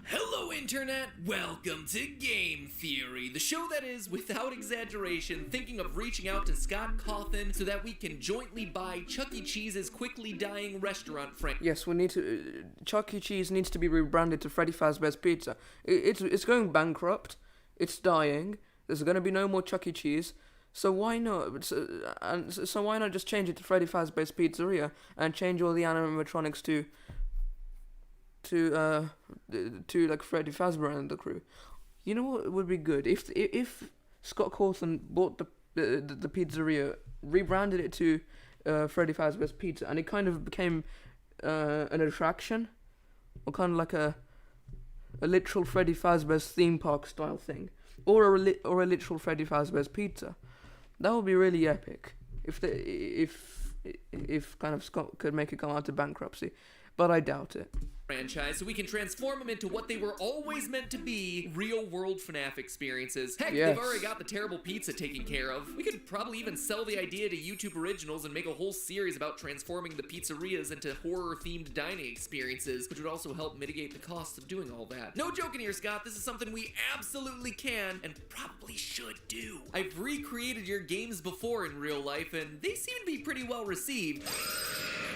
Hello Internet, welcome to Game Theory, the show that is, without exaggeration, thinking of reaching out to Scott Cawthon so that we can jointly buy Chuck E. Cheese's quickly dying restaurant franchise. Yes, we need to. Chuck E. Cheese needs to be rebranded to Freddy Fazbear's Pizza. It's going bankrupt. It's dying. There's going to be no more Chuck E. Cheese. So why not? So why not just change it to Freddy Fazbear's Pizzeria and change all the animatronics to like Freddy Fazbear and the crew? You know what would be good if Scott Cawthon bought the pizzeria, rebranded it to Freddy Fazbear's Pizza, and it kind of became an attraction, or kind of like a literal Freddy Fazbear's theme park style thing, or a literal Freddy Fazbear's Pizza. That would be really epic if kind of Scott could make it come out of bankruptcy, but I doubt it. Franchise so we can transform them into what they were always meant to be, real-world FNAF experiences. Heck, yes. They've already got the terrible pizza taken care of. We could probably even sell the idea to YouTube Originals and make a whole series about transforming the pizzerias into horror-themed dining experiences, which would also help mitigate the costs of doing all that. No joking here, Scott. This is something we absolutely can and probably should do. I've recreated your games before in real life, and they seem to be pretty well received.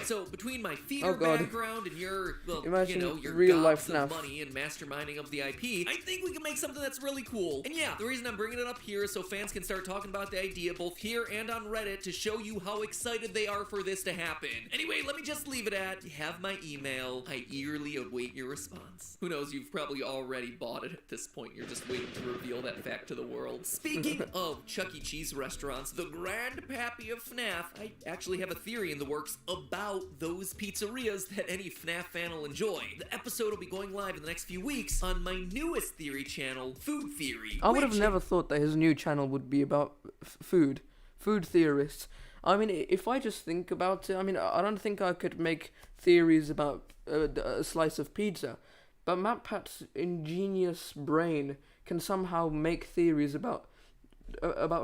So between my theater God. background and your, well, Imagine your real gobs life of FNAF. money and masterminding of the IP, I think we can make something that's really cool. And yeah, the reason I'm bringing it up here is so fans can start talking about the idea both here and on Reddit to show you how excited they are for this to happen. Anyway, let me just leave it at, you have my email. I eagerly await your response. Who knows, you've probably already bought it at this point. You're just waiting to reveal that fact to the world. Speaking of Chuck E. Cheese restaurants, the grandpappy of FNAF, I actually have a theory in the works about those pizzerias that any FNAF fan will enjoy. The episode will be going live in the next few weeks on my newest theory channel, Food Theory. I would have never thought that his new channel would be about food theorists. I mean, if I just think about it, I mean, I don't think I could make theories about a slice of pizza, but MatPat's ingenious brain can somehow make theories about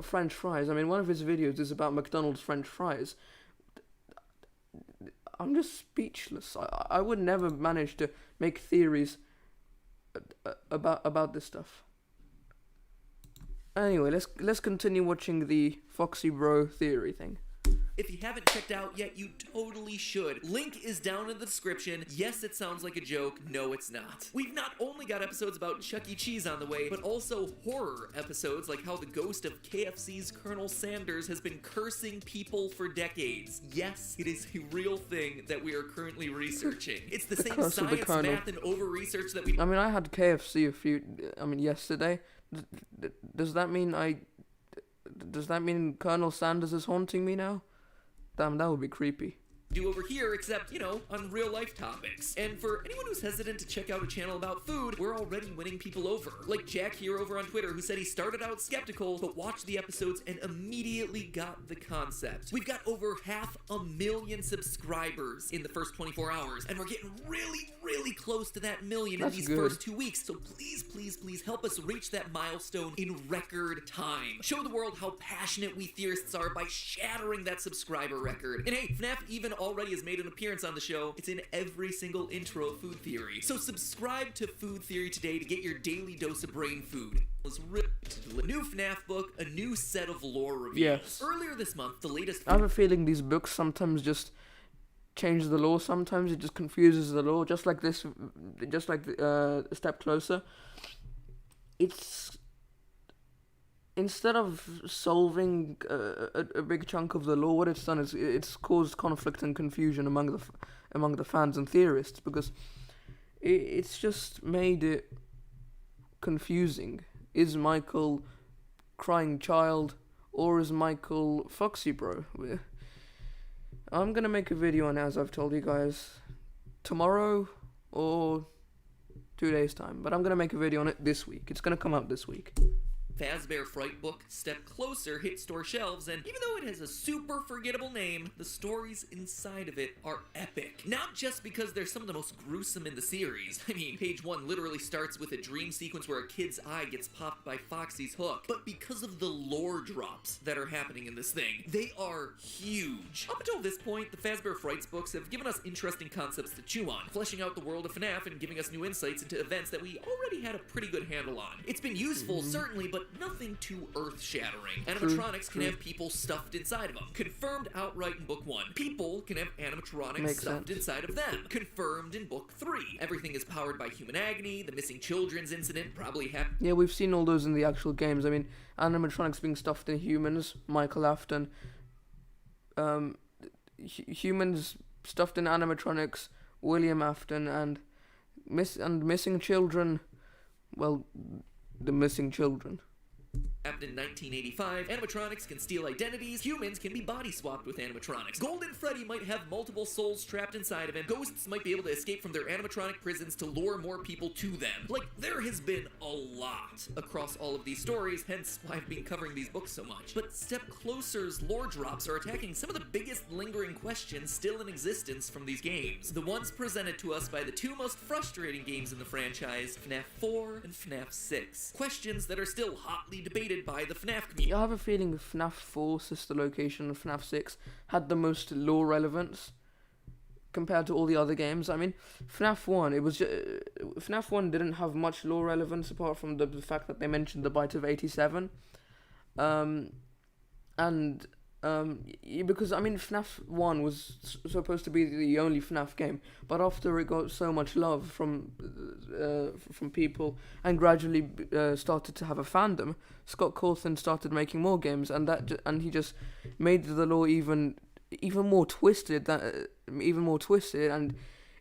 French fries. I mean, one of his videos is about McDonald's French fries. I'm just speechless. I would never manage to make theories about this stuff. Anyway, let's continue watching the Foxy Bro theory thing. If you haven't checked out yet, you totally should. Link is down in the description. Yes, it sounds like a joke. No, it's not. We've not only got episodes about Chuck E. Cheese on the way, but also horror episodes like how the ghost of KFC's Colonel Sanders has been cursing people for decades. Yes, it is a real thing that we are currently researching. It's the same curse of the science, Colonel. math, and over-research that we... I mean, I had KFC yesterday. Does that mean Colonel Sanders is haunting me now? Damn, that would be creepy. do over here, except, on real life topics. And for anyone who's hesitant to check out a channel about food, we're already winning people over. Like Jack here over on Twitter, who said he started out skeptical, but watched the episodes and immediately got the concept. We've got over 500,000 subscribers in the first 24 hours, and we're getting really, really close to that million in these first 2 weeks. So please, please, please help us reach that milestone in record time. Show the world how passionate we theorists are by shattering that subscriber record. And hey, FNAF even already has made an appearance on the show. It's in every single intro of Food Theory. So subscribe to Food Theory today to get your daily dose of brain food. New FNAF book, a new set of lore reviews. Yes. Earlier this month, the latest... I have a feeling these books sometimes just change the lore. Sometimes it just confuses the lore. Just like this, A Step Closer. It's... Instead of solving a big chunk of the lore, what it's done is it's caused conflict and confusion among the fans and theorists, because it's just made it confusing. Is Michael crying child, or is Michael Foxy Bro? I'm gonna make a video on it, as I've told you guys, tomorrow or 2 days time, but I'm gonna make a video on it this week. It's gonna come out this week. Fazbear Fright book, Step Closer, hit store shelves, and even though it has a super forgettable name, the stories inside of it are epic. Not just because they're some of the most gruesome in the series. I mean, page 1 literally starts with a dream sequence where a kid's eye gets popped by Foxy's hook, but because of the lore drops that are happening in this thing, they are huge. Up until this point, the Fazbear Frights books have given us interesting concepts to chew on, fleshing out the world of FNAF and giving us new insights into events that we already had a pretty good handle on. It's been useful, certainly, but nothing too earth-shattering. Animatronics can have people stuffed inside of them. Confirmed outright in book 1. People can have animatronics stuffed inside of them. Confirmed in book 3. Everything is powered by human agony. The missing children's incident probably happened. Yeah, we've seen all those in the actual games. I mean, animatronics being stuffed in humans, Michael Afton. Humans stuffed in animatronics, William Afton, and missing children. Well, the missing children. In 1985, animatronics can steal identities, humans can be body swapped with animatronics. Golden Freddy might have multiple souls trapped inside of him, ghosts might be able to escape from their animatronic prisons to lure more people to them. Like, there has been a lot across all of these stories, hence why I've been covering these books so much. But Step Closer's lore drops are attacking some of the biggest lingering questions still in existence from these games. The ones presented to us by the two most frustrating games in the franchise, FNAF 4 and FNAF 6. Questions that are still hotly debated by the FNAF community. I have a feeling FNAF 4, Sister Location, and FNAF 6 had the most lore relevance compared to all the other games. I mean, FNAF 1, FNAF 1 didn't have much lore relevance apart from the fact that they mentioned the bite of 87. And Because I mean, FNAF 1 was supposed to be the only FNAF game, but after it got so much love from people and gradually started to have a fandom, Scott Cawthon started making more games, and he just made the lore even more twisted, and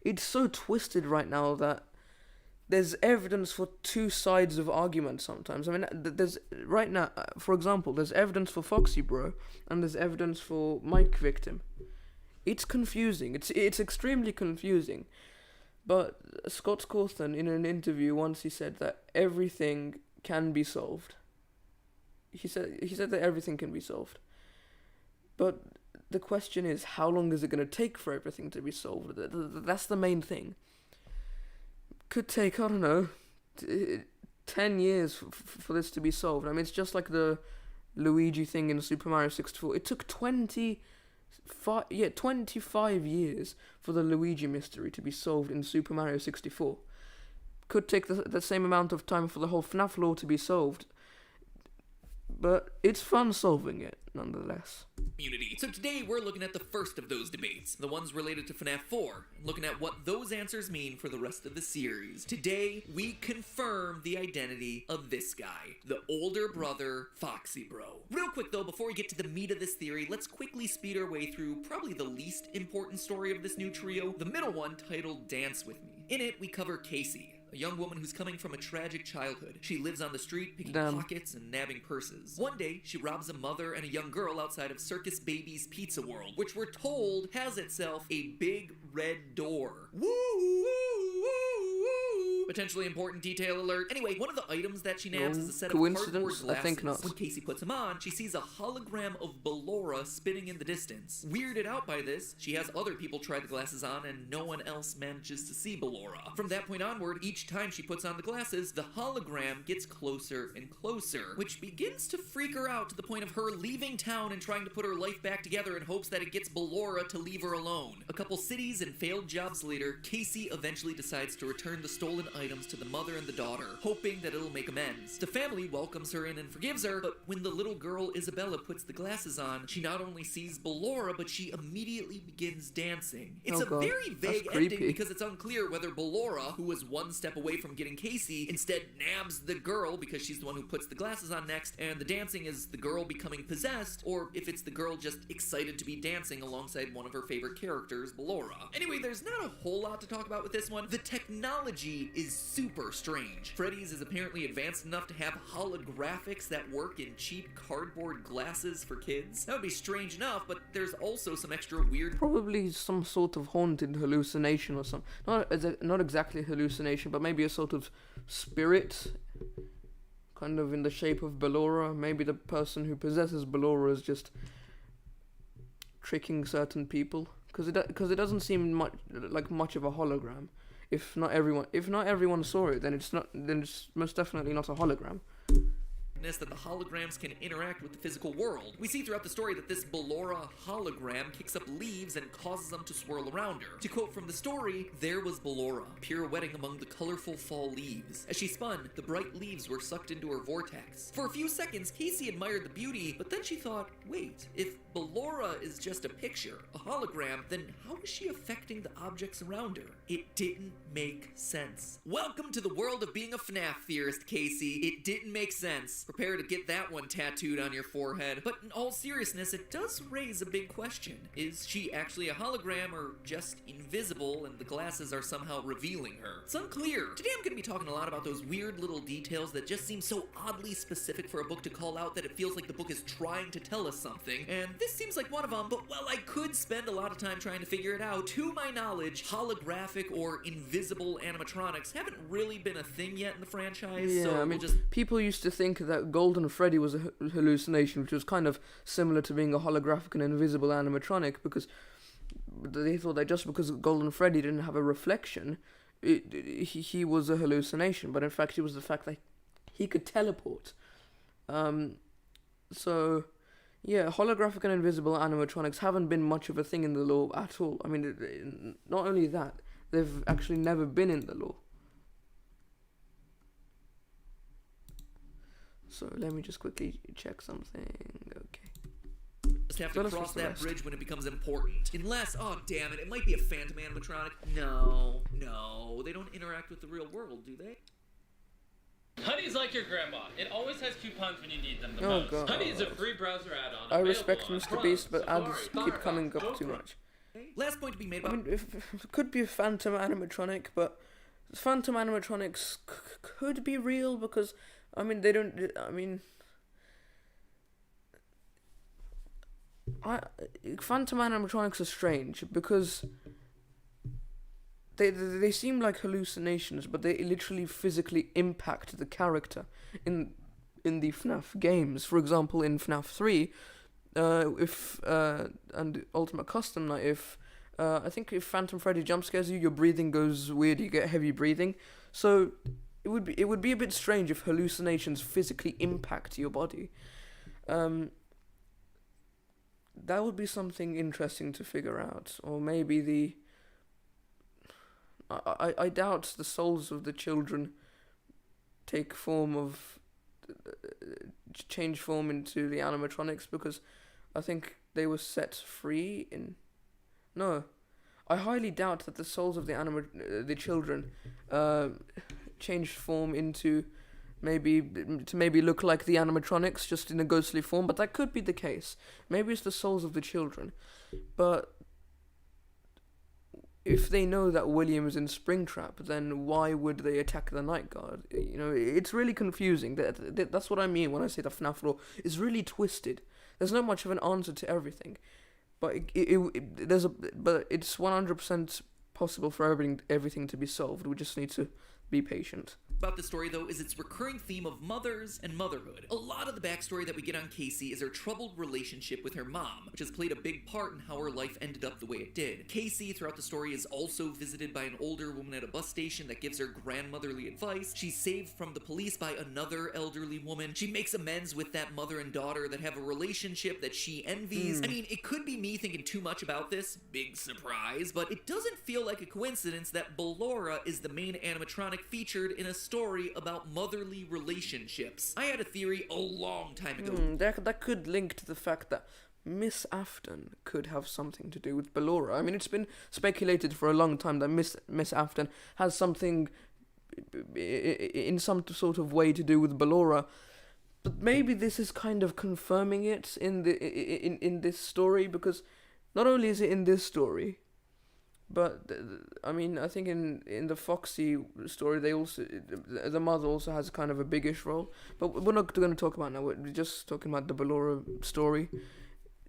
it's so twisted right now that there's evidence for two sides of argument sometimes. I mean, there's right now, for example, there's evidence for Foxy Bro, and there's evidence for Mike Victim. It's confusing. It's extremely confusing. But Scott Cawthon, in an interview once, he said that everything can be solved. He said that everything can be solved. But the question is, how long is it going to take for everything to be solved? That's the main thing. Could take, I don't know, 10 years for this to be solved. I mean, it's just like the Luigi thing in Super Mario 64. It took 25 years for the Luigi mystery to be solved in Super Mario 64. Could take the same amount of time for the whole FNAF lore to be solved. But it's fun solving it, nonetheless. Community. So today we're looking at the first of those debates, the ones related to FNAF 4, and looking at what those answers mean for the rest of the series. Today, we confirm the identity of this guy, the older brother, Foxy Bro. Real quick though, before we get to the meat of this theory, let's quickly speed our way through probably the least important story of this new trio, the middle one titled Dance With Me. In it, we cover Casey, a young woman who's coming from a tragic childhood. She lives on the street, picking pockets and nabbing purses. One day, she robs a mother and a young girl outside of Circus Baby's Pizza World, which we're told has itself a big red door. Woo, woo, woo, woo. Potentially important detail alert. Anyway, one of the items that she nabs is a set of cardboard glasses. I think not. When Casey puts them on, she sees a hologram of Ballora spinning in the distance. Weirded out by this, she has other people try the glasses on and no one else manages to see Ballora. From that point onward, each time she puts on the glasses, the hologram gets closer and closer, which begins to freak her out to the point of her leaving town and trying to put her life back together in hopes that it gets Ballora to leave her alone. A couple cities and failed jobs later, Casey eventually decides to return the stolen items to the mother and the daughter, hoping that it'll make amends. The family welcomes her in and forgives her, but when the little girl Isabella puts the glasses on, she not only sees Ballora, but she immediately begins dancing. It's very vague ending because it's unclear whether Ballora, who was one step away from getting Casey, instead nabs the girl because she's the one who puts the glasses on next, and the dancing is the girl becoming possessed, or if it's the girl just excited to be dancing alongside one of her favorite characters, Ballora. Anyway, there's not a whole lot to talk about with this one. The technology is super strange. Freddy's is apparently advanced enough to have holographics that work in cheap cardboard glasses for kids. That would be strange enough, but there's also some extra weird... Probably some sort of haunted hallucination or something. Not exactly hallucination, but maybe a sort of spirit, kind of in the shape of Ballora. Maybe the person who possesses Ballora is just tricking certain people, because it doesn't seem much of a hologram. If not everyone saw it, then it's most definitely not a hologram. That the holograms can interact with the physical world. We see throughout the story that this Ballora hologram kicks up leaves and causes them to swirl around her. To quote from the story, there was Ballora, pirouetting among the colorful fall leaves. As she spun, the bright leaves were sucked into her vortex. For a few seconds, Casey admired the beauty, but then she thought, wait, if Ballora is just a picture, a hologram, then how is she affecting the objects around her? It didn't make sense. Welcome to the world of being a FNAF theorist, Casey. It didn't make sense. Prepare to get that one tattooed on your forehead. But in all seriousness, it does raise a big question. Is she actually a hologram or just invisible and the glasses are somehow revealing her? It's unclear. Today I'm going to be talking a lot about those weird little details that just seem so oddly specific for a book to call out that it feels like the book is trying to tell us something. And this seems like one of them, but while I could spend a lot of time trying to figure it out, to my knowledge, holographic or invisible animatronics haven't really been a thing yet in the franchise. Yeah, so I mean, people used to think that Golden Freddy was a hallucination, which was kind of similar to being a holographic and invisible animatronic, because they thought that just because Golden Freddy didn't have a reflection, he was a hallucination. But in fact, it was the fact that he could teleport. So, yeah, holographic and invisible animatronics haven't been much of a thing in the lore at all. I mean, not only that, they've actually never been in the lore. So let me just quickly check something. Okay. just have So to let's cross fix the that rest. bridge when it becomes important. Unless, oh damn it might be a phantom animatronic. No, they don't interact with the real world, do they? Honey's like your grandma. It always has coupons when you need them the Oh, most. God. Honey is a free browser add-on. I available respect on Mr. Chrome, Beast, but Safari, ads keep Firefox, coming up too Opera. much. Last point to be made I about mean, if it could be a phantom animatronic, but phantom animatronics could be real because, I mean, they don't. I mean, phantom animatronics are strange because they seem like hallucinations, but they literally physically impact the character in the FNAF games. For example, in FNAF 3, and Ultimate Custom Night, I think if Phantom Freddy jump scares you, your breathing goes weird, you get heavy breathing. So it would be a bit strange if hallucinations physically impact your body. That would be something interesting to figure out. Or maybe I doubt the souls of the children take change form into the animatronics, because I think they were set free in... No, I highly doubt that the souls of the children changed form into maybe look like the animatronics, just in a ghostly form, but that could be the case. Maybe it's the souls of the children, but if they know that William is in Springtrap, then why would they attack the Night Guard? You know, it's really confusing. That's what I mean when I say the FNAF lore is really twisted. There's not much of an answer to everything, but it's 100% possible for everything to be solved. We just need to be patient. about the story, though, is its recurring theme of mothers and motherhood. A lot of the backstory that we get on Casey is her troubled relationship with her mom, which has played a big part in how her life ended up the way it did. Casey, throughout the story, is also visited by an older woman at a bus station that gives her grandmotherly advice. She's saved from the police by another elderly woman. She makes amends with that mother and daughter that have a relationship that she envies. I mean, it could be me thinking too much about this, big surprise, but it doesn't feel like a coincidence that Ballora is the main animatronic featured in a story about motherly relationships. I had a theory a long time ago. That could link to the fact that Miss Afton could have something to do with Ballora. I mean, it's been speculated for a long time that Miss Afton has something in some sort of way to do with Ballora. But maybe this is kind of confirming it in this story, because not only is it in this story, but I mean, I think in the Foxy story, the mother also has kind of a biggish role. But we're not going to talk about it now. We're just talking about the Ballora story.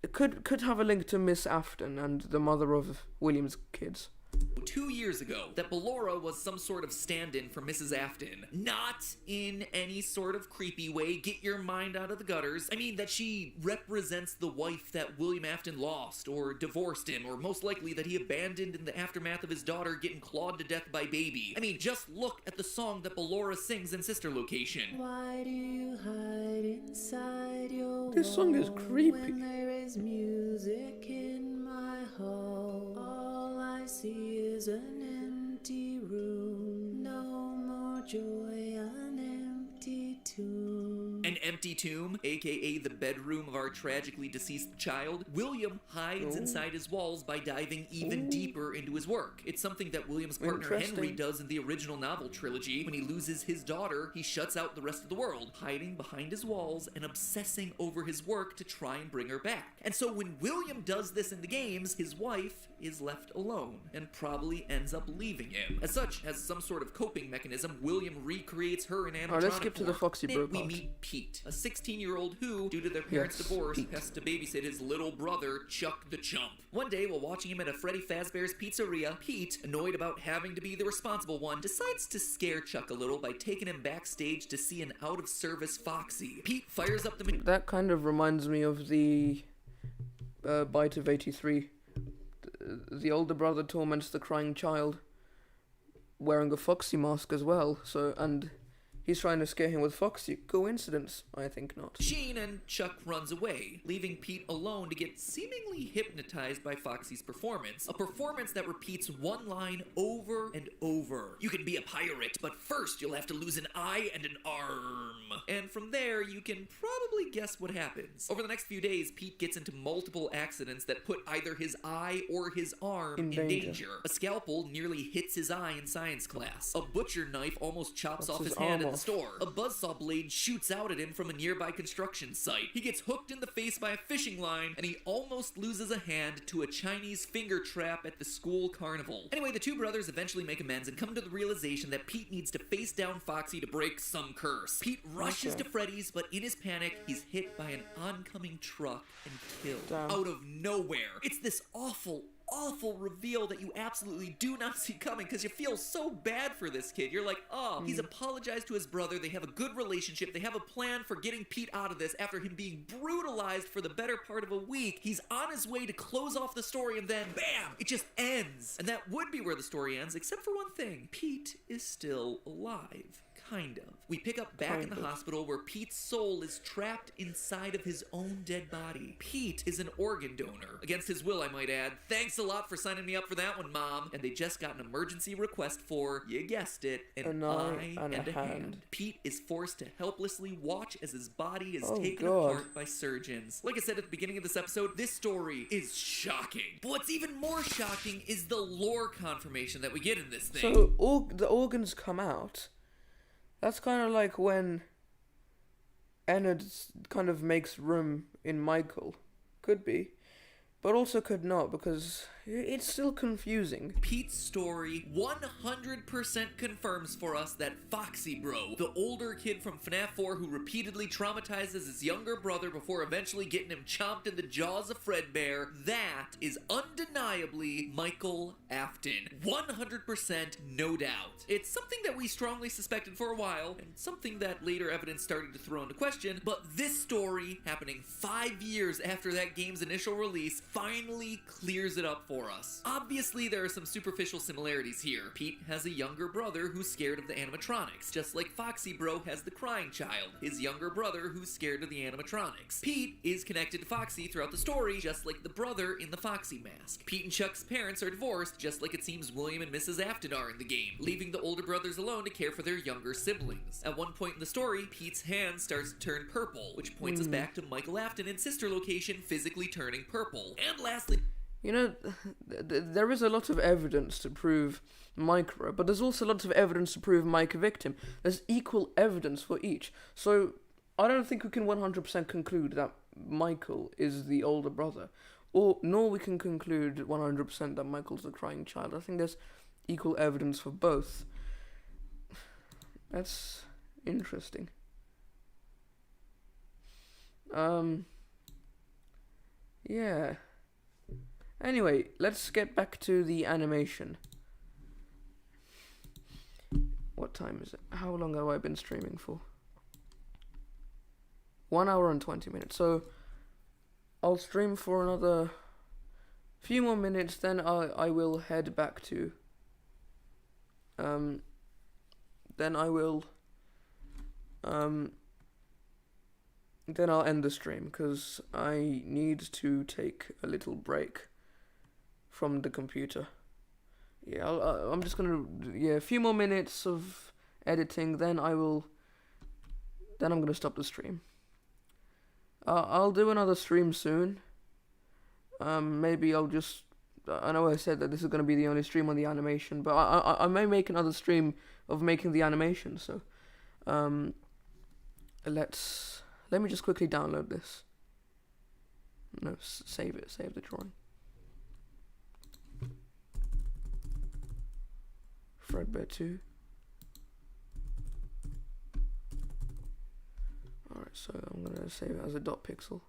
It could have a link to Miss Afton and the mother of William's kids. 2 years ago, that Ballora was some sort of stand-in for Mrs. Afton. Not in any sort of creepy way, get your mind out of the gutters. I mean, that she represents the wife that William Afton lost, or divorced him, or most likely that he abandoned in the aftermath of his daughter getting clawed to death by Baby. I mean, just look at the song that Ballora sings in Sister Location. Why do you hide inside your This song is wall creepy. when there is music in my hall? All I see is an empty room, no more joy, an empty tomb. An empty tomb, aka the bedroom of our tragically deceased child. William hides inside his walls by diving even deeper into his work. It's something that William's partner Henry Interesting. does in the original novel trilogy. When he loses his daughter, he shuts out the rest of the world, hiding behind his walls and obsessing over his work to try and bring her back. And so when William does this in the games, his wife is left alone and probably ends up leaving him. As such, as some sort of coping mechanism, William recreates her in animatronic Alright, let's skip to the form. Foxy Bro Then we part. meet Pete, a 16-year-old who, due to their parents' Yes, divorce, Pete. has to babysit his little brother, Chuck the Chump. One day, while watching him at a Freddy Fazbear's pizzeria, Pete, annoyed about having to be the responsible one, decides to scare Chuck a little by taking him backstage to see an out-of-service Foxy. Pete fires up the... That kind of reminds me of the Bite of 83. The older brother torments the crying child, wearing a Foxy mask as well. So, and he's trying to scare him with Foxy. Coincidence? I think not. Sheen and Chuck runs away, leaving Pete alone to get seemingly hypnotized by Foxy's performance. A performance that repeats one line over and over. You can be a pirate, but first you'll have to lose an eye and an arm. And from there, you can probably guess what happens. Over the next few days, Pete gets into multiple accidents that put either his eye or his arm in danger. A scalpel nearly hits his eye in science class. A butcher knife almost chops off his hand at the store. A buzzsaw blade shoots out at him from a nearby construction site. He gets hooked in the face by a fishing line, and he almost loses a hand to a Chinese finger trap at the school carnival. Anyway, the two brothers eventually make amends and come to the realization that Pete needs to face down Foxy to break some curse. Pete rushes to Freddy's, but in his panic, he's hit by an oncoming truck and killed. Out of nowhere. It's this awful reveal that you absolutely do not see coming, because you feel so bad for this kid. You're like, oh, he's apologized to his brother, they have a good relationship, they have a plan for getting Pete out of this after him being brutalized for the better part of a week. He's on his way to close off the story, and then, bam, it just ends. And that would be where the story ends, except for one thing. Pete is still alive. Kind of. We pick up back in the hospital where Pete's soul is trapped inside of his own dead body. Pete is an organ donor. Against his will, I might add. Thanks a lot for signing me up for that one, Mom. And they just got an emergency request for, you guessed it, an eye and a hand. Pete is forced to helplessly watch as his body is taken apart by surgeons. Like I said at the beginning of this episode, this story is shocking. But what's even more shocking is the lore confirmation that we get in this thing. So the organs come out. That's kind of like when Ennard kind of makes room in Michael. Could be. But also could not, because it's still confusing. Pete's story 100% confirms for us that Foxy Bro, the older kid from FNAF 4 who repeatedly traumatizes his younger brother before eventually getting him chomped in the jaws of Fredbear, that is undeniably Michael Afton. 100% no doubt. It's something that we strongly suspected for a while, and something that later evidence started to throw into question, but this story, happening 5 years after that game's initial release, finally clears it up for us. Obviously, there are some superficial similarities here. Pete has a younger brother who's scared of the animatronics, just like Foxy Bro has the crying child, his younger brother who's scared of the animatronics. Pete is connected to Foxy throughout the story, just like the brother in the Foxy mask. Pete and Chuck's parents are divorced, just like it seems William and Mrs. Afton are in the game, leaving the older brothers alone to care for their younger siblings. At one point in the story, Pete's hand starts to turn purple, which points us back to Michael Afton and sister location physically turning purple. And lastly, you know, there is a lot of evidence to prove Micro, but there's also lots of evidence to prove Mike a victim. There's equal evidence for each. So I don't think we can 100% conclude that Michael is the older brother, nor we can conclude 100% that Michael's the crying child. I think there's equal evidence for both. That's interesting. Yeah. Anyway, let's get back to the animation. What time is it? How long have I been streaming for? 1 hour and 20 minutes. So I'll stream for another few more minutes, then I will head back to then I'll end the stream, because I need to take a little break from the computer. Yeah, I'm just gonna, a few more minutes of editing, then I'm gonna stop the stream. I'll do another stream soon. Maybe I'll just, I know I said that this is gonna be the only stream on the animation, but I may make another stream of making the animation, so, let me just quickly download this. No, save the drawing. Fredbear 2. Alright, so I'm gonna save it as a .pixel.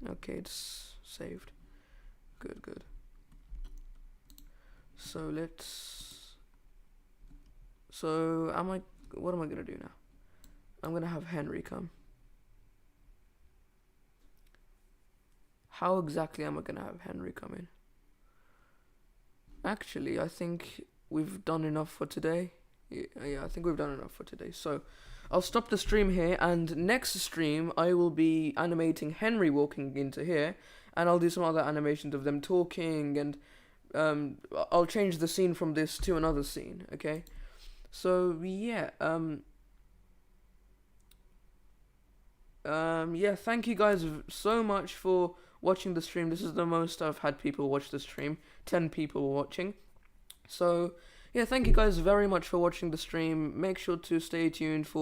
Okay, it's saved. Good. So what am I gonna do now? I'm gonna have Henry come. How exactly am I gonna have Henry come in? actually, I think we've done enough for today. Yeah, I think we've done enough for today. So, I'll stop the stream here, and next stream I will be animating Henry walking into here, and I'll do some other animations of them talking, and I'll change the scene from this to another scene, okay? So, yeah, yeah, thank you guys so much for watching the stream. This is the most I've had people watch the stream. 10 people watching. So, yeah, thank you guys very much for watching the stream. Make sure to stay tuned for